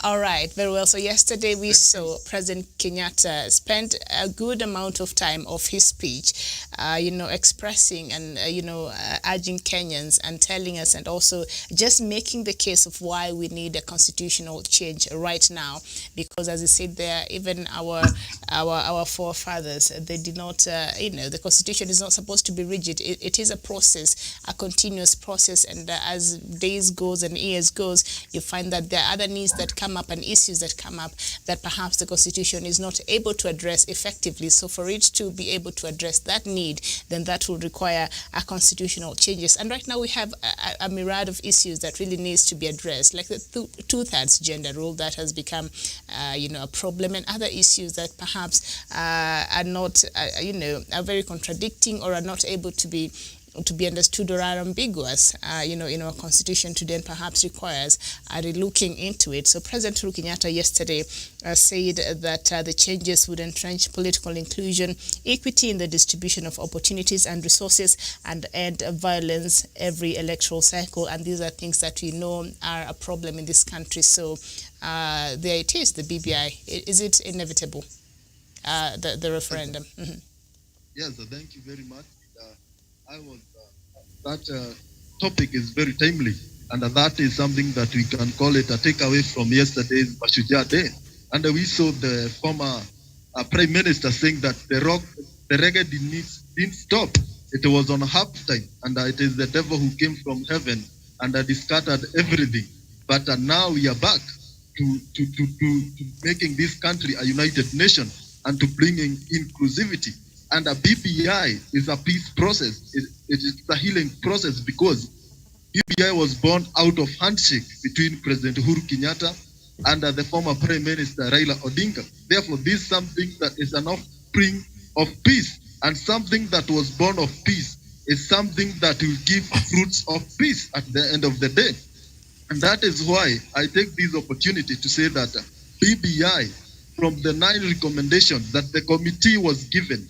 All right, very well. So yesterday we saw President Kenyatta spend a good amount of time of his speech, expressing and, urging Kenyans and telling us, and also just making the case of why we need a constitutional change right now. Because as he said there, even our forefathers, they did not, the constitution is not supposed to be rigid. It is a process, a continuous process. And as days goes and years goes, you find that there are other needs that come up and issues that come up that perhaps the constitution is not able to address effectively. So for it to be able to address that need, then that will require a constitutional changes. And right now we have a myriad of issues that really needs to be addressed, like the two-thirds gender rule that has become, a problem, and other issues that perhaps are not, are very contradicting or are not able to be understood or are ambiguous, in our constitution today, and perhaps requires looking into it. So President Uhuru Kenyatta yesterday said that the changes would entrench political inclusion, equity in the distribution of opportunities and resources, and end violence every electoral cycle. And these are things that we know are a problem in this country. So there it is, the BBI. Is it inevitable, the referendum? Mm-hmm. Yes, thank you very much. That topic is very timely, and that is something that we can call it a takeaway from yesterday's Mashujaa Day. And we saw the former Prime Minister saying that the reggae didn't stop. It was on half time, and it is the devil who came from heaven and scattered everything. But now we are back to making this country a united nation and to bringing inclusivity. And a BBI is a peace process. It is a healing process, because BBI was born out of handshake between President Uhuru Kenyatta and the former Prime Minister Raila Odinga. Therefore, this is something that is an offspring of peace, and something that was born of peace is something that will give fruits of peace at the end of the day. And that is why I take this opportunity to say that BBI, from the 9 recommendations that the committee was given,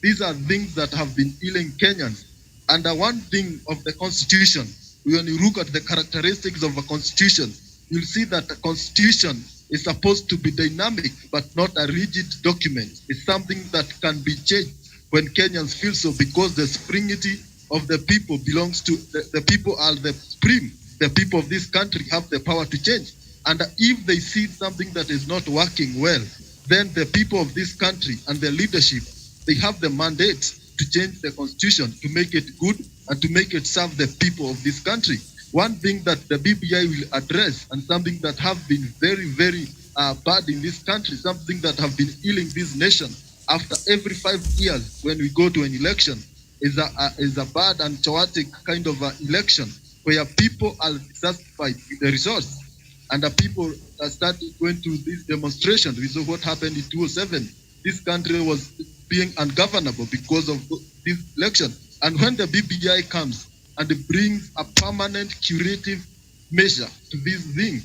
these are things that have been ailing Kenyans. And one thing of the Constitution, when you look at the characteristics of a Constitution, you'll see that a Constitution is supposed to be dynamic, but not a rigid document. It's something that can be changed when Kenyans feel so, because the supremacy of the people belongs to the people are the supreme. The people of this country have the power to change. And if they see something that is not working well, then the people of this country and their leadership, they have the mandate to change the constitution, to make it good and to make it serve the people of this country. One thing that the BBI will address, and something that have been very, very bad in this country, something that have been ailing this nation after every 5 years when we go to an election, is a bad and chaotic kind of election where people are dissatisfied with the results. And the people started going to this demonstration. We saw what happened in 2007. This country was being ungovernable because of this election. And when the BBI comes and it brings a permanent curative measure to this thing,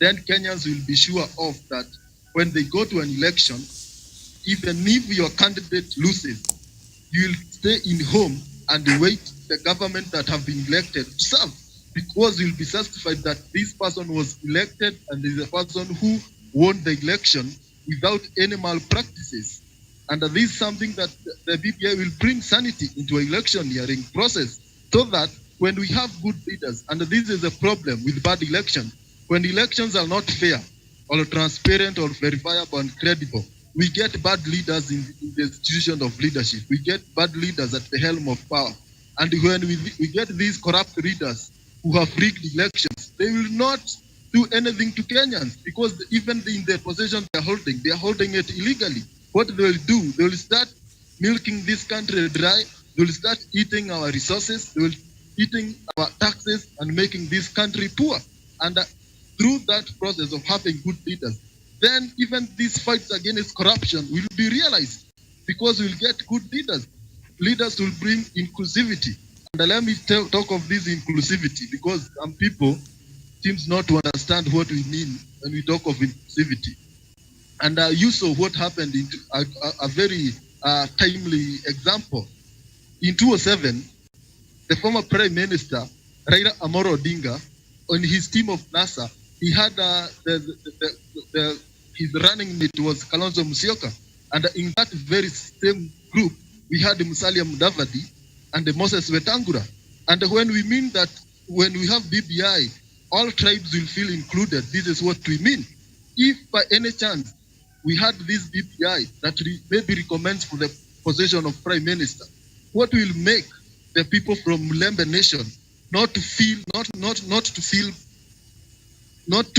then Kenyans will be sure of that when they go to an election, even if your candidate loses, you will stay in home and wait the government that have been elected to serve, because you'll be satisfied that this person was elected and is a person who won the election without any malpractices. And this is something that the BBI will bring sanity into an electioneering process, so that when we have good leaders, and this is a problem with bad election, when elections are not fair or transparent or verifiable and credible, we get bad leaders in the institution of leadership. We get bad leaders at the helm of power. And when we get these corrupt leaders who have rigged elections, they will not do anything to Kenyans, because even in the possession they are holding it illegally. What they will do, they will start milking this country dry. They will start eating our resources. They will eating our taxes and making this country poor. And through that process of having good leaders, then even these fights against corruption will be realized, because we'll get good leaders. Leaders will bring inclusivity. And let me talk of this inclusivity, because some people seems not to understand what we mean when we talk of inclusivity. And you saw what happened in a very timely example. In 2007, the former Prime Minister, Raila Amolo Odinga, on his team of NASA, he had his running mate was Kalonzo Musyoka. And in that very same group, we had Musalia Mudavadi and Moses Wetangula. And when we mean that, when we have BBI, all tribes will feel included, this is what we mean. If by any chance we had this BBI that maybe recommends for the position of Prime Minister, what will make the people from Lembe Nation not to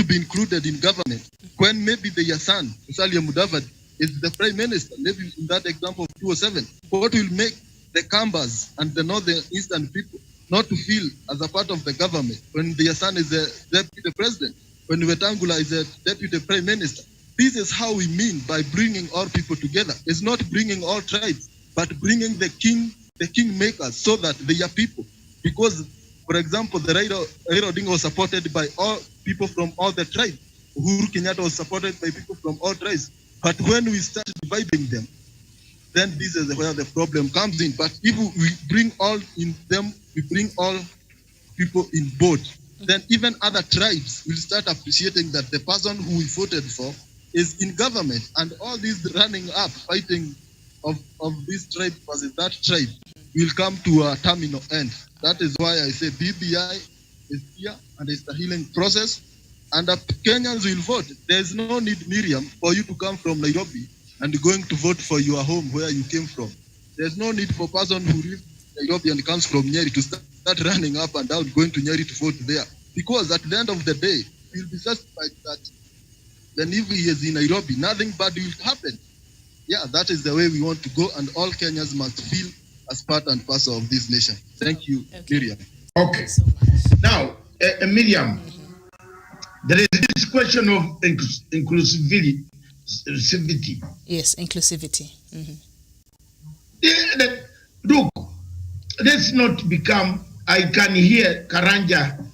be included in government, when maybe their son, Musalia Mudavadi, is the Prime Minister, maybe in that example of 2007, what will make the Kambas and the Northern Eastern people not to feel as a part of the government when their son is a deputy president, when Wetangula is a deputy prime minister? This is how we mean by bringing all people together. It's not bringing all tribes, but bringing the king makers, so that they are people. Because, for example, the Raila Odinga was supported by all people from all the tribes. Uhuru Kenyatta was supported by people from all tribes. But when we start dividing them, then this is where the problem comes in. But if we bring all in them, we bring all people in board, then even other tribes will start appreciating that the person who we voted for is in government. And all this running up, fighting of this tribe versus that tribe will come to a terminal end. That is why I say BBI is here and it's a healing process. And Kenyans will vote. There's no need, Miriam, for you to come from Nairobi and going to vote for your home where you came from. There's no need for a person who lives in Nairobi and comes from Nyeri to start running up and down, going to Nyeri to vote there. Because at the end of the day, you'll be satisfied that then if he is in Nairobi, nothing bad will happen. Yeah, that is the way we want to go, and all Kenyans must feel as part and parcel of this nation. Thank you, Miriam. Okay. Now, Miriam, there is this question of inclusivity. Yes, inclusivity. Look, let's not become, I can hear Karanja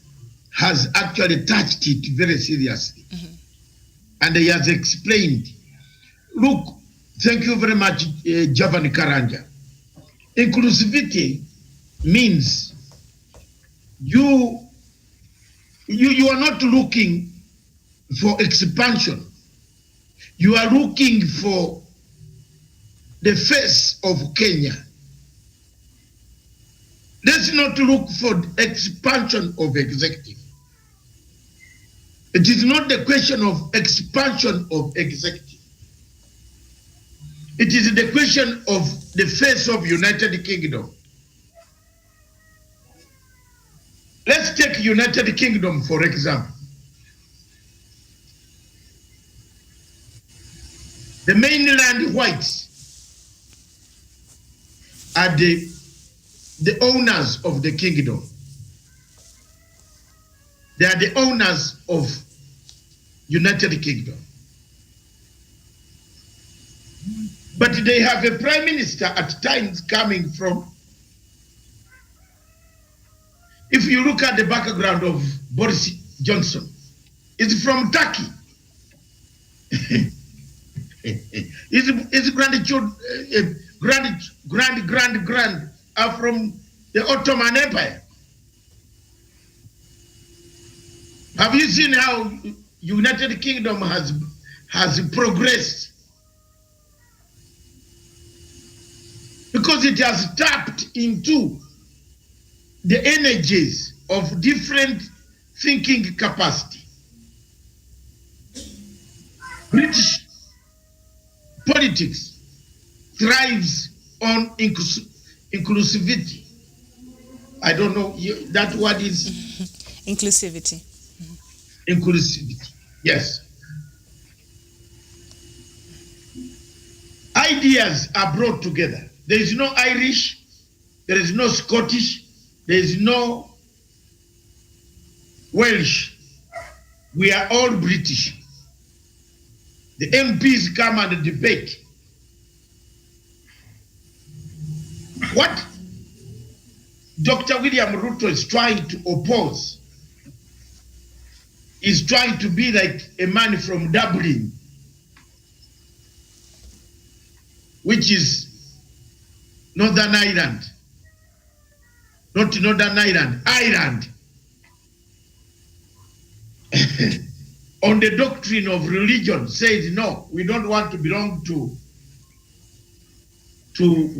has actually touched it very seriously. And he has explained. Look, thank you very much, Javan Karanja. Inclusivity means you are not looking for expansion. You are looking for the face of Kenya. Let's not look for expansion of executive. It is not the question of expansion of executive. It is the question of the face of United Kingdom. Let's take United Kingdom, for example. The mainland whites are the owners of the kingdom. They are the owners of United Kingdom. But they have a prime minister at times coming from, if you look at the background of Boris Johnson, it's from Turkey. His grandchildren, grand are from the Ottoman Empire. Have you seen how United Kingdom has progressed? Because it has tapped into the energies of different thinking capacity. British politics thrives on inclusivity. I don't know, that word is? Inclusivity. Inclusivity, yes. Ideas are brought together. There is no Irish, there is no Scottish, there is no Welsh. We are all British. The MPs come and debate. What Dr. William Ruto is trying to oppose is trying to be like a man from Dublin, which is Northern Ireland. Not Northern Ireland, Ireland. On the doctrine of religion, says no, we don't want to belong to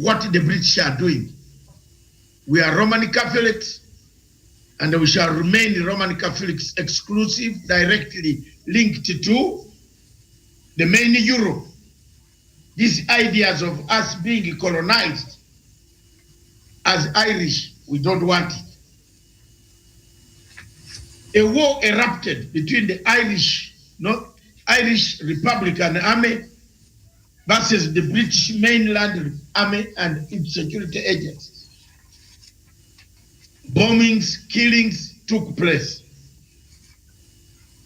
what the British are doing. We are Roman Catholics, and we shall remain Roman Catholics exclusive, directly linked to the main Europe. These ideas of us being colonized as Irish, we don't want it. A war erupted between the Irish Republican Army versus the British mainland army and its security agencies. Bombings, killings took place.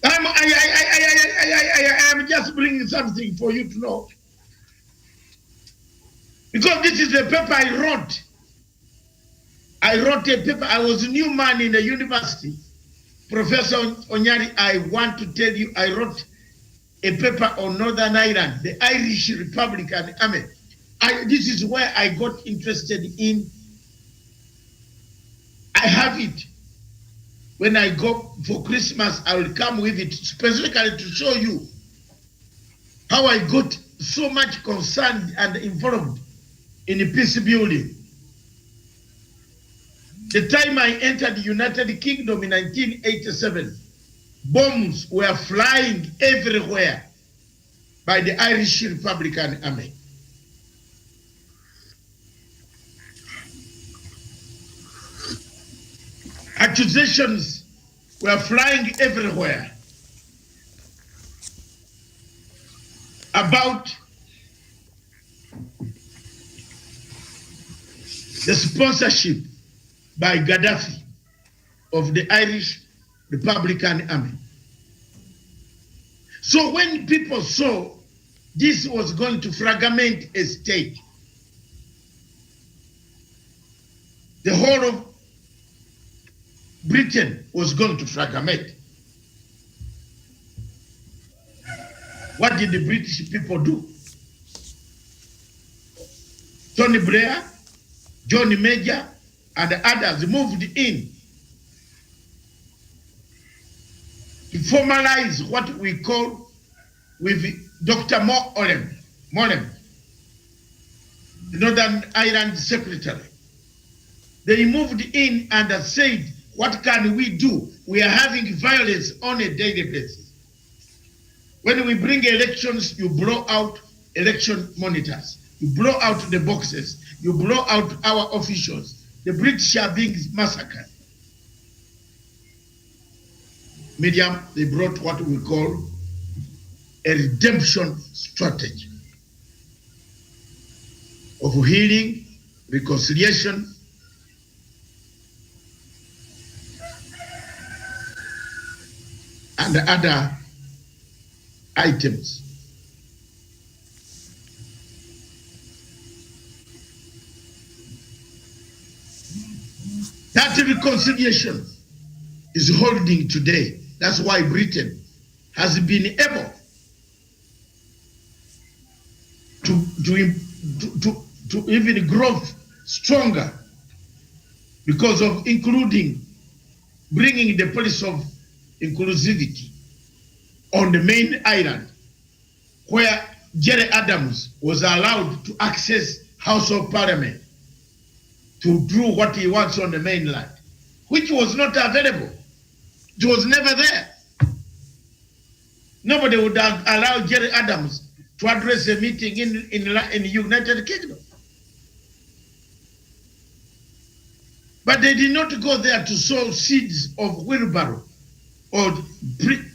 I am just bringing something for you to know. Because this is the paper I wrote. I wrote a paper. I was a new man in the university. Professor Onyari, I want to tell you, I wrote a paper on Northern Ireland, the Irish Republican Army. This is where I got interested in. I have it. When I go for Christmas, I will come with it specifically to show you how I got so much concerned and involved in the peace building. The time I entered the United Kingdom in 1987, bombs were flying everywhere by the Irish Republican Army. Accusations were flying everywhere about the sponsorship by Gaddafi of the Irish Republican Army. So when people saw this was going to fragment a state, the whole of Britain was going to fragment. What did the British people do? Tony Blair, John Major, and others moved in to formalize what we call with Dr. Mollem, the Northern Ireland Secretary. They moved in and said, what can we do? We are having violence on a daily basis. When we bring elections, you blow out election monitors. You blow out the boxes. You blow out our officials. The British are being massacred. Medium, they brought what we call a redemption strategy of healing, reconciliation, and other items. That reconciliation is holding today. That's why Britain has been able to even grow stronger because of bringing the policy of inclusivity on the main island, where Jerry Adams was allowed to access House of Parliament to do what he wants on the mainland, which was not available. It was never there. Nobody would allow Jerry Adams to address a meeting in the United Kingdom. But they did not go there to sow seeds of wheelbarrow or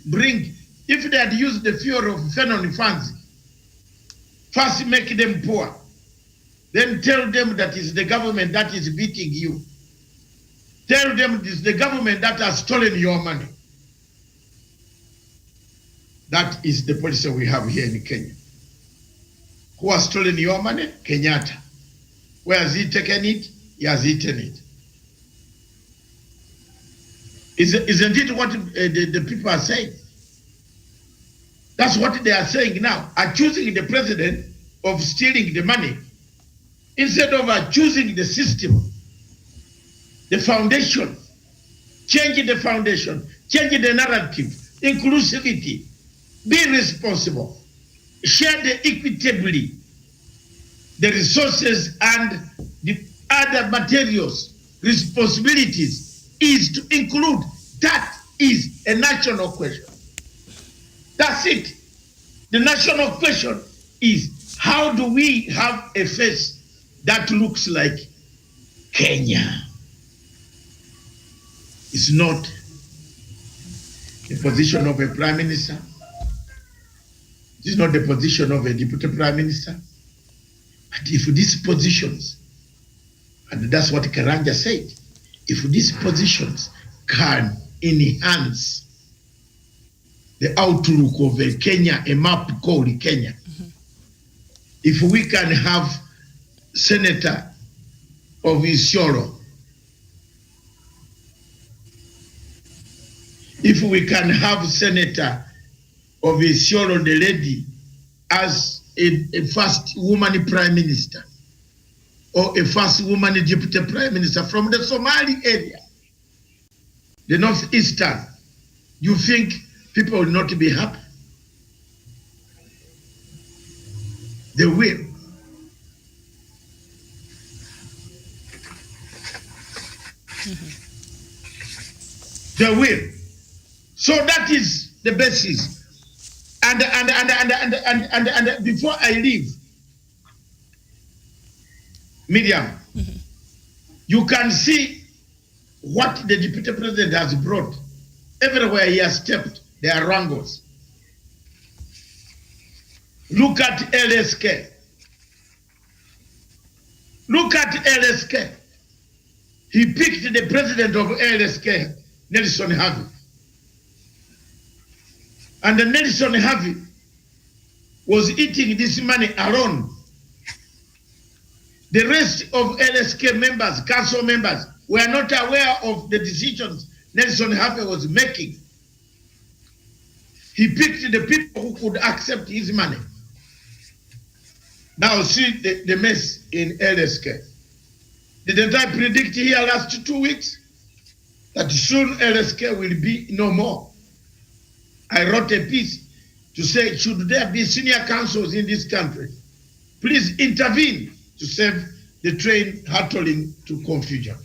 bring, if they had used the fuel of Fenon funds, first make them poor, then tell them that it's the government that is beating you. Tell them it's the government that has stolen your money. That is the policy we have here in Kenya. Who has stolen your money? Kenyatta. Where has he taken it? He has eaten it. Isn't it what the people are saying? That's what they are saying now, accusing the president of stealing the money, instead of accusing the system, the foundation, changing the foundation, changing the narrative, inclusivity, be responsible, share equitably the resources and the other materials, responsibilities is to include. That is a national question. That's it. The national question is, how do we have a face that looks like Kenya? It's not the position of a prime minister. It is not the position of a deputy prime minister. But if these positions, and that's what Karanja said, if these positions can enhance the outlook of a Kenya, a map called Kenya, if we can have Senator of Isiolo, if we can have Senator of Isiolo, the lady, as a first woman prime minister, or a first woman deputy prime minister from the Somali area, the northeastern, you think people will not be happy? They will. They will. So that is the basis. And before I leave, Miriam, you can see what the deputy president has brought. Everywhere he has stepped, there are wrangles. Look at LSK. Look at LSK. He picked the president of LSK, Nelson Harvey. And the Nelson Harvey was eating this money alone. The rest of LSK members, council members, were not aware of the decisions Nelson Harvey was making. He picked the people who could accept his money. Now see the mess in LSK. Didn't I predict here last 2 weeks that soon LSK will be no more? I wrote a piece to say, should there be senior councils in this country, please intervene to save the train hurtling to confusion.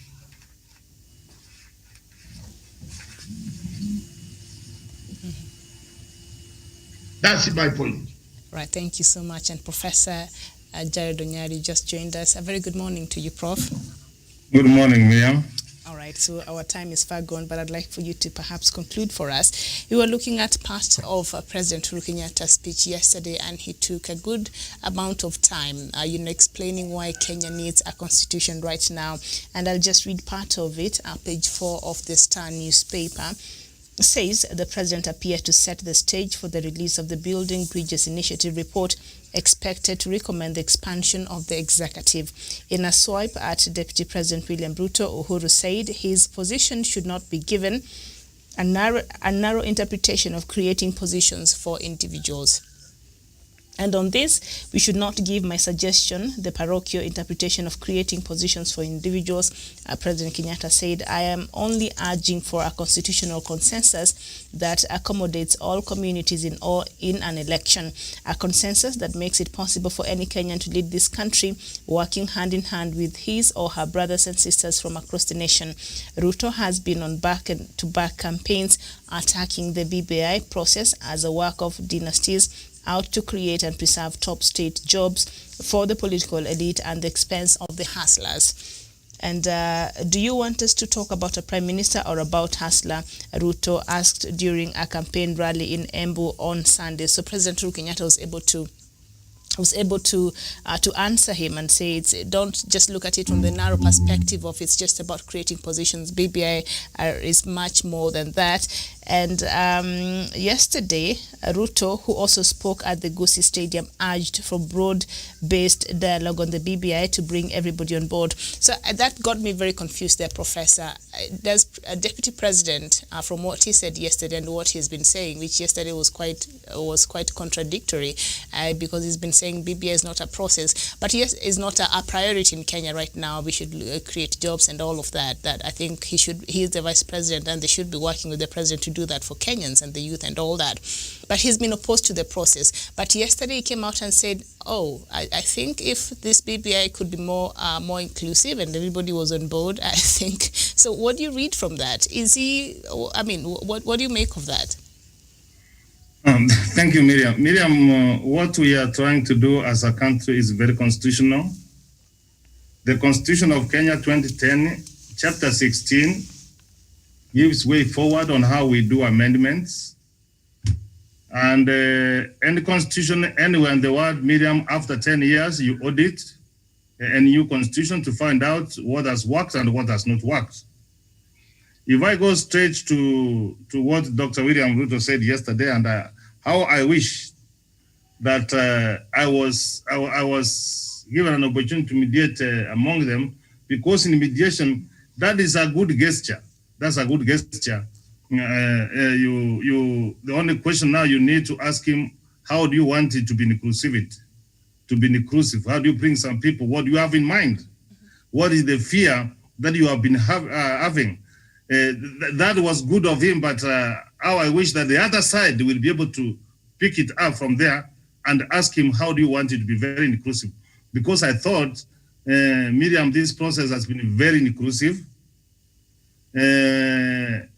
That's my point. Right, thank you so much. And Professor Jared Onyari just joined us. A very good morning to you, Prof. Good morning, Miriam. All right, so our time is far gone, but I'd like for you to perhaps conclude for us. You were looking at part of President Uhuru Kenyatta's speech yesterday, and he took a good amount of time, explaining why Kenya needs a constitution right now. And I'll just read part of it. Page 4 of the Star newspaper says the president appeared to set the stage for the release of the Building Bridges Initiative report, expected to recommend the expansion of the executive. In a swipe at Deputy President William Ruto, Uhuru said his position should not be given a narrow interpretation of creating positions for individuals. And on this, we should not give my suggestion the parochial interpretation of creating positions for individuals. President Kenyatta said, I am only urging for a constitutional consensus that accommodates all communities in an election, a consensus that makes it possible for any Kenyan to lead this country, working hand in hand with his or her brothers and sisters from across the nation. Ruto has been on back-to-back campaigns attacking the BBI process as a work of dynasties, out to create and preserve top state jobs for the political elite at the expense of the hustlers. And do you want us to talk about a prime minister or about hustler? Ruto asked during a campaign rally in Embu on Sunday. So President Uhuru Kenyatta was able to answer him and say, don't just look at it from the narrow perspective of it's just about creating positions. BBI is much more than that. And yesterday, Ruto, who also spoke at the Gusii Stadium, urged for broad-based dialogue on the BBI to bring everybody on board. So that got me very confused there, Professor. Does a deputy president, from what he said yesterday and what he's been saying, which yesterday was quite contradictory, because he's been saying BBI is not a process, but yes, is not a priority in Kenya right now. We should create jobs and all of that. That I think he is the vice president, and they should be working with the president to do that for Kenyans and the youth and all that. But he's been opposed to the process. But yesterday he came out and said, I think if this BBI could be more inclusive and everybody was on board, I think. So what do you read from that? What do you make of that? Thank you, Miriam. Miriam, what we are trying to do as a country is very constitutional. The Constitution of Kenya 2010, Chapter 16, gives way forward on how we do amendments. And any constitution anywhere in the world, Miriam, after 10 years, you audit a new constitution to find out what has worked and what has not worked. If I go straight to what Dr. William Ruto said yesterday, and how I wish that I was given an opportunity to mediate among them, because in mediation, that is a good gesture. That's a good gesture. The only question now you need to ask him, how do you want it to be inclusive? How do you bring some people? What do you have in mind? What is the fear that you have been having? That was good of him, but how I wish that the other side will be able to pick it up from there and ask him, how do you want it to be very inclusive? Because I thought, Miriam, this process has been very inclusive. When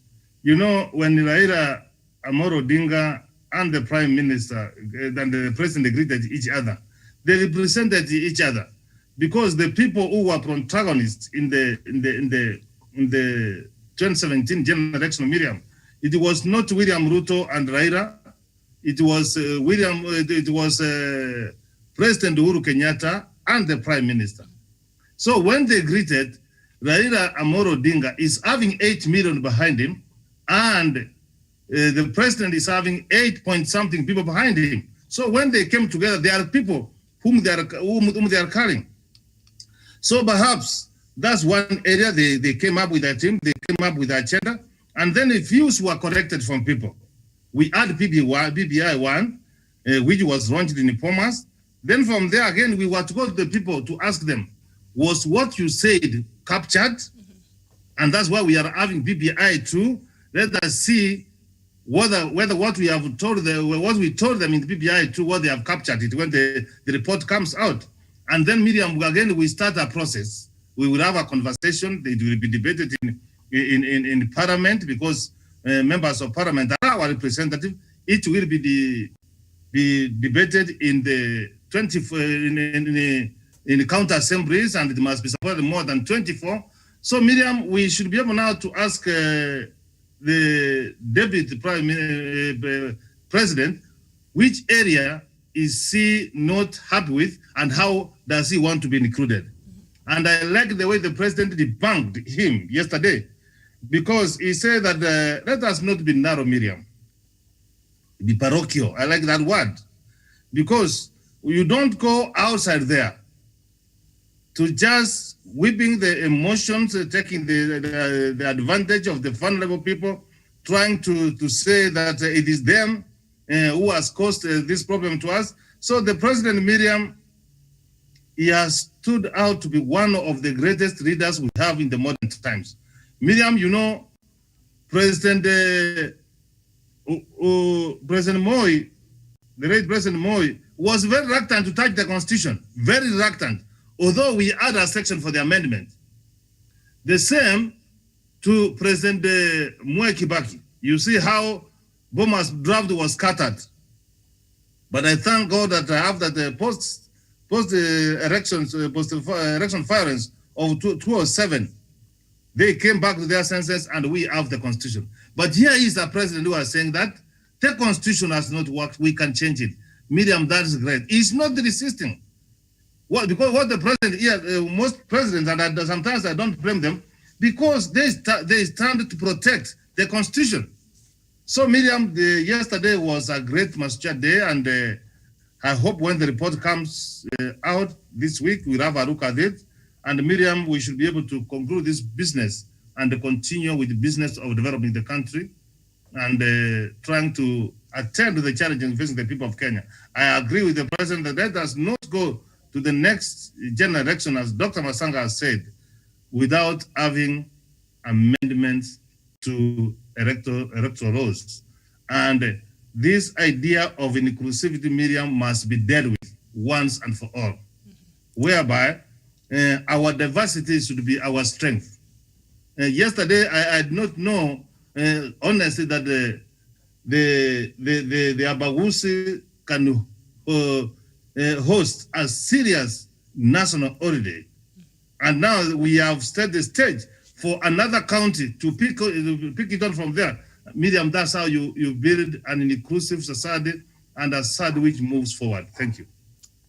Raila Amolo Odinga and the Prime Minister and the President greeted each other, they represented each other, because the people who were protagonists in the 2017 general election, Miriam, it was not William Ruto and Raila, it was President Uhuru Kenyatta and the Prime Minister. So when they greeted, Raila Amolo Odinga is having 8 million behind him, and the president is having 8-point-something people behind him. So when they came together, there are people whom they are carrying. So perhaps that's one area they came up with a team, they came up with a agenda, and then the views were corrected from people. We had BBI 1, which was launched in Pomas. Then from there again, we were to go to the people to ask them, was what you said captured? And that's why we are having BBI 2. Let us see whether what we have told them, what we told them in the BBI 2, what they have captured it when the report comes out. And then, Miriam, again, we start a process. We will have a conversation. It will be debated in Parliament, because members of Parliament are our representative. It will be debated in the in the county assemblies, and it must be supported more than 24. So, Miriam, we should be able now to ask the deputy president, which area is he not happy with, and how does he want to be included? And I like the way the president debunked him yesterday, because he said that let us not be narrow, Miriam, be parochial. I like that word, because you don't go outside there to just whipping the emotions, taking the advantage of the vulnerable people, trying to say that it is them who has caused this problem to us. So the President Miriam, he has stood out to be one of the greatest leaders we have in the modern times. Miriam, you know, President Moy, the late President Moy, was very reluctant to touch the Constitution, very reluctant, although we had a section for the amendment. The same to President Mwai Kibaki. You see how Boma's draft was scattered. But I thank God that after the post-election firings of 2007, they came back to their senses and we have the Constitution. But here is a president who is saying that the Constitution has not worked, we can change it. Miriam, that is great. He's not resisting. Because what the president here, most presidents, and sometimes I don't blame them, because they stand to protect the Constitution. So Miriam, yesterday was a great Masjid day, and I hope when the report comes out this week, we'll have a look at it. And Miriam, we should be able to conclude this business and continue with the business of developing the country and trying to attend to the challenges facing the people of Kenya. I agree with the president that let us not go to the next general election, as Dr. Matsanga has said, without having amendments to electoral laws. And this idea of inclusivity, Miriam, must be dealt with once and for all, whereby our diversity should be our strength. Yesterday, I did not know, honestly, that the Abagusi can host a serious national holiday. And now we have set the stage for another county to pick it on from there. Miriam, that's how you build an inclusive society and a society which moves forward. Thank you.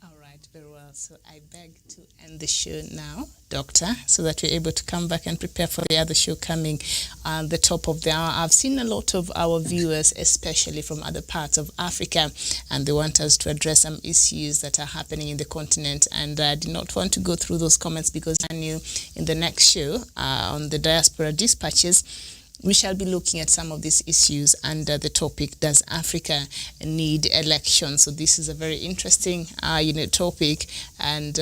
All right, very well. So I beg to end the show now, Doctor, so that we're able to come back and prepare for the other show coming on the top of the hour. I've seen a lot of our viewers, especially from other parts of Africa, and they want us to address some issues that are happening in the continent. And I did not want to go through those comments because I knew in the next show on the Diaspora Dispatches, we shall be looking at some of these issues under the topic, does Africa need elections? So this is a very interesting topic, and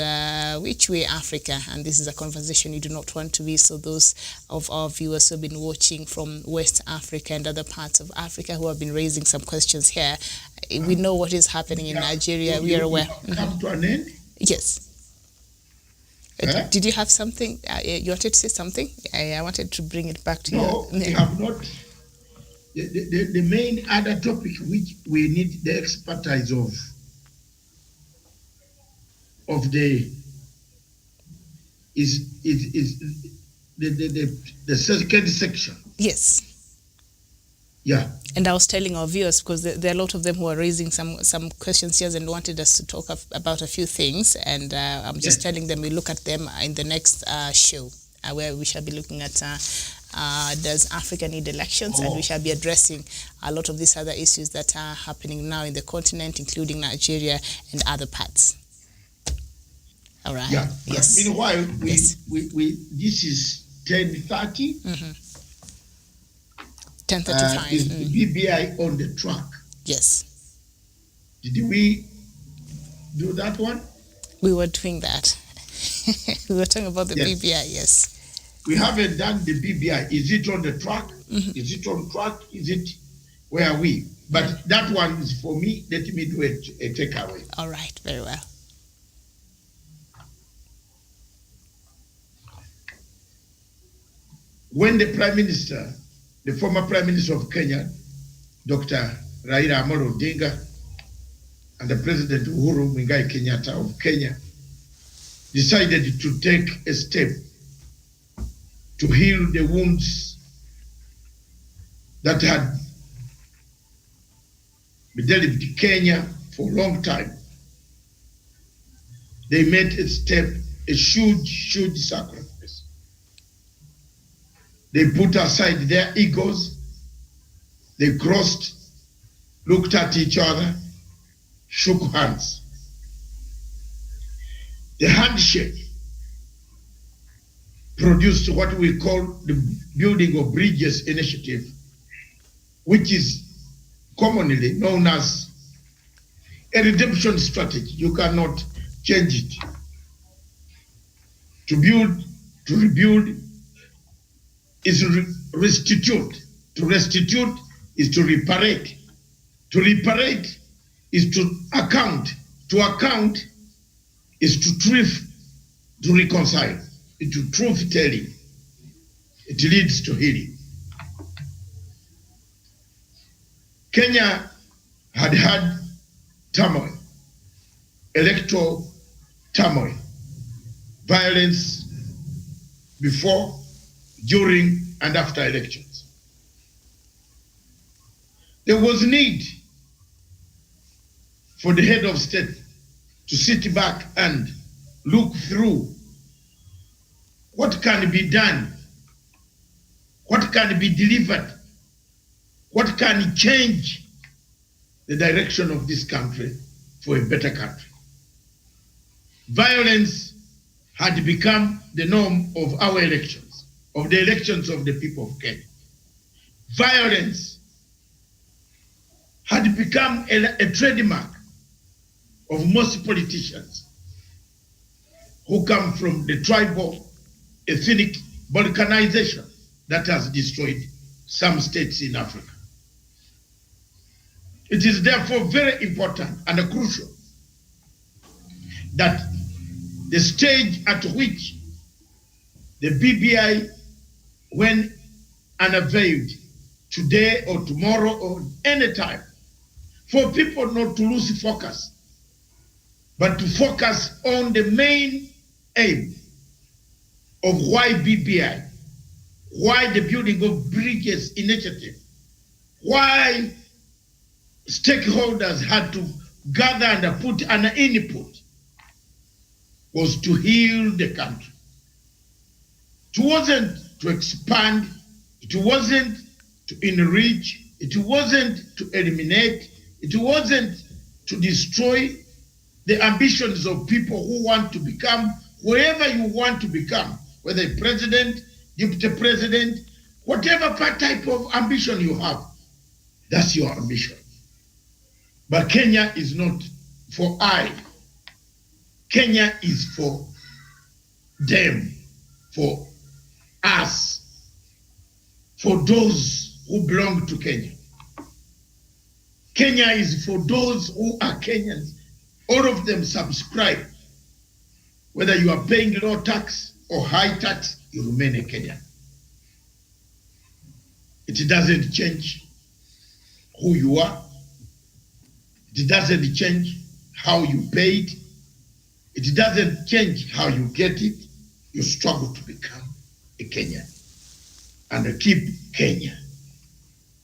which way Africa? And this is a conversation you do not want to miss. So those of our viewers who have been watching from West Africa and other parts of Africa who have been raising some questions here, we know what is happening in Nigeria. We are aware. Come to an end? Yes. Did you have something? You wanted to say something? I wanted to bring it back to you. No, we have not. The main other topic which we need the expertise of the second section. Yes. Yeah. And I was telling our viewers, because there are a lot of them who are raising some questions here and wanted us to talk about a few things. And I'm just telling them we look at them in the next show, where we shall be looking at does Africa need elections? And we shall be addressing a lot of these other issues that are happening now in the continent, including Nigeria and other parts. All right. Yeah. Yes. Meanwhile, this is 10:30. Mm-hmm. 10:35. Is the BBI on the track? Yes. Did we do that one? We were doing that. We were talking about the BBI, yes. We haven't done the BBI. Is it on the track? Mm-hmm. Is it on track? Is it, where are we? But that one is for me. Let me do a takeaway. All right, very well. When the Prime Minister, the former Prime Minister of Kenya, Dr. Raila Amolo Odinga, and the President Uhuru Muigai Kenyatta of Kenya decided to take a step to heal the wounds that had bedeviled Kenya for a long time. They made a step, a huge sacrifice. They put aside their egos. They crossed, looked at each other, shook hands. The handshake produced what we call the Building of Bridges Initiative, which is commonly known as a redemption strategy. You cannot change it. To build, to rebuild is restitute. To restitute is to reparate. To reparate is to account. To account is to truth, to reconcile. To truth telling. It leads to healing. Kenya had turmoil, electoral turmoil, violence before, during, and after elections. There was need for the head of state to sit back and look through what can be done, what can be delivered, what can change the direction of this country for a better country. Violence had become the norm of our elections, of the elections of the people of Kenya. Violence had become a trademark of most politicians who come from the tribal, ethnic balkanization that has destroyed some states in Africa. It is therefore very important and crucial that the stage at which the BBI, when unveiled today or tomorrow or any time, for people not to lose focus, but to focus on the main aim of why BBI, why the building of bridges initiative, why stakeholders had to gather and put an input, was to heal the country. It wasn't to expand, it wasn't to enrich, it wasn't to eliminate, it wasn't to destroy the ambitions of people who want to become whoever you want to become, whether president, deputy president, whatever type of ambition you have, that's your ambition. But Kenya is not for I. Kenya is for them, for us, for those who belong to Kenya. Kenya is for those who are Kenyans. All of them subscribe. Whether you are paying low tax or high tax, you remain a Kenyan. It doesn't change who you are. It doesn't change how you pay it. It doesn't change how you get it. You struggle to become a Kenyan and keep Kenya.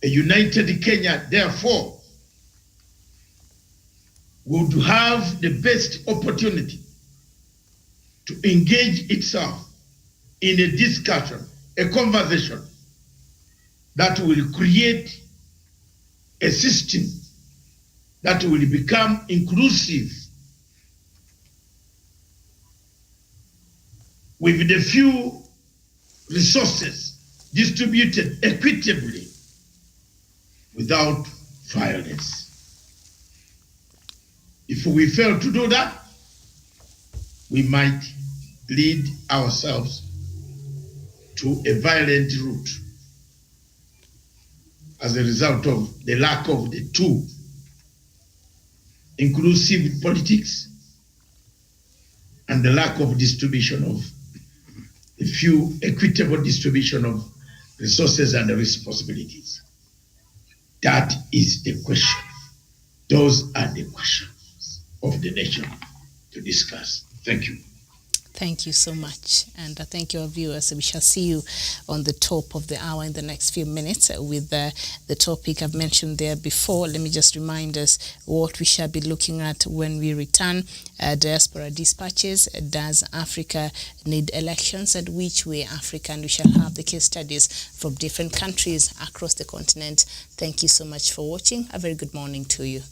A united Kenya, therefore, would have the best opportunity to engage itself in a discussion, a conversation that will create a system that will become inclusive with the few resources distributed equitably without violence. If we fail to do that, we might lead ourselves to a violent route as a result of the lack of the two, inclusive politics and the lack of distribution of a few equitable distribution of resources and responsibilities. That is the question. Those are the questions of the nation to discuss. Thank you. Thank you so much. And thank you, our viewers. We shall see you on the top of the hour in the next few minutes with the topic I've mentioned there before. Let me just remind us what we shall be looking at when we return. Diaspora dispatches. Does Africa need elections? And which way Africa? And we shall have the case studies from different countries across the continent. Thank you so much for watching. A very good morning to you.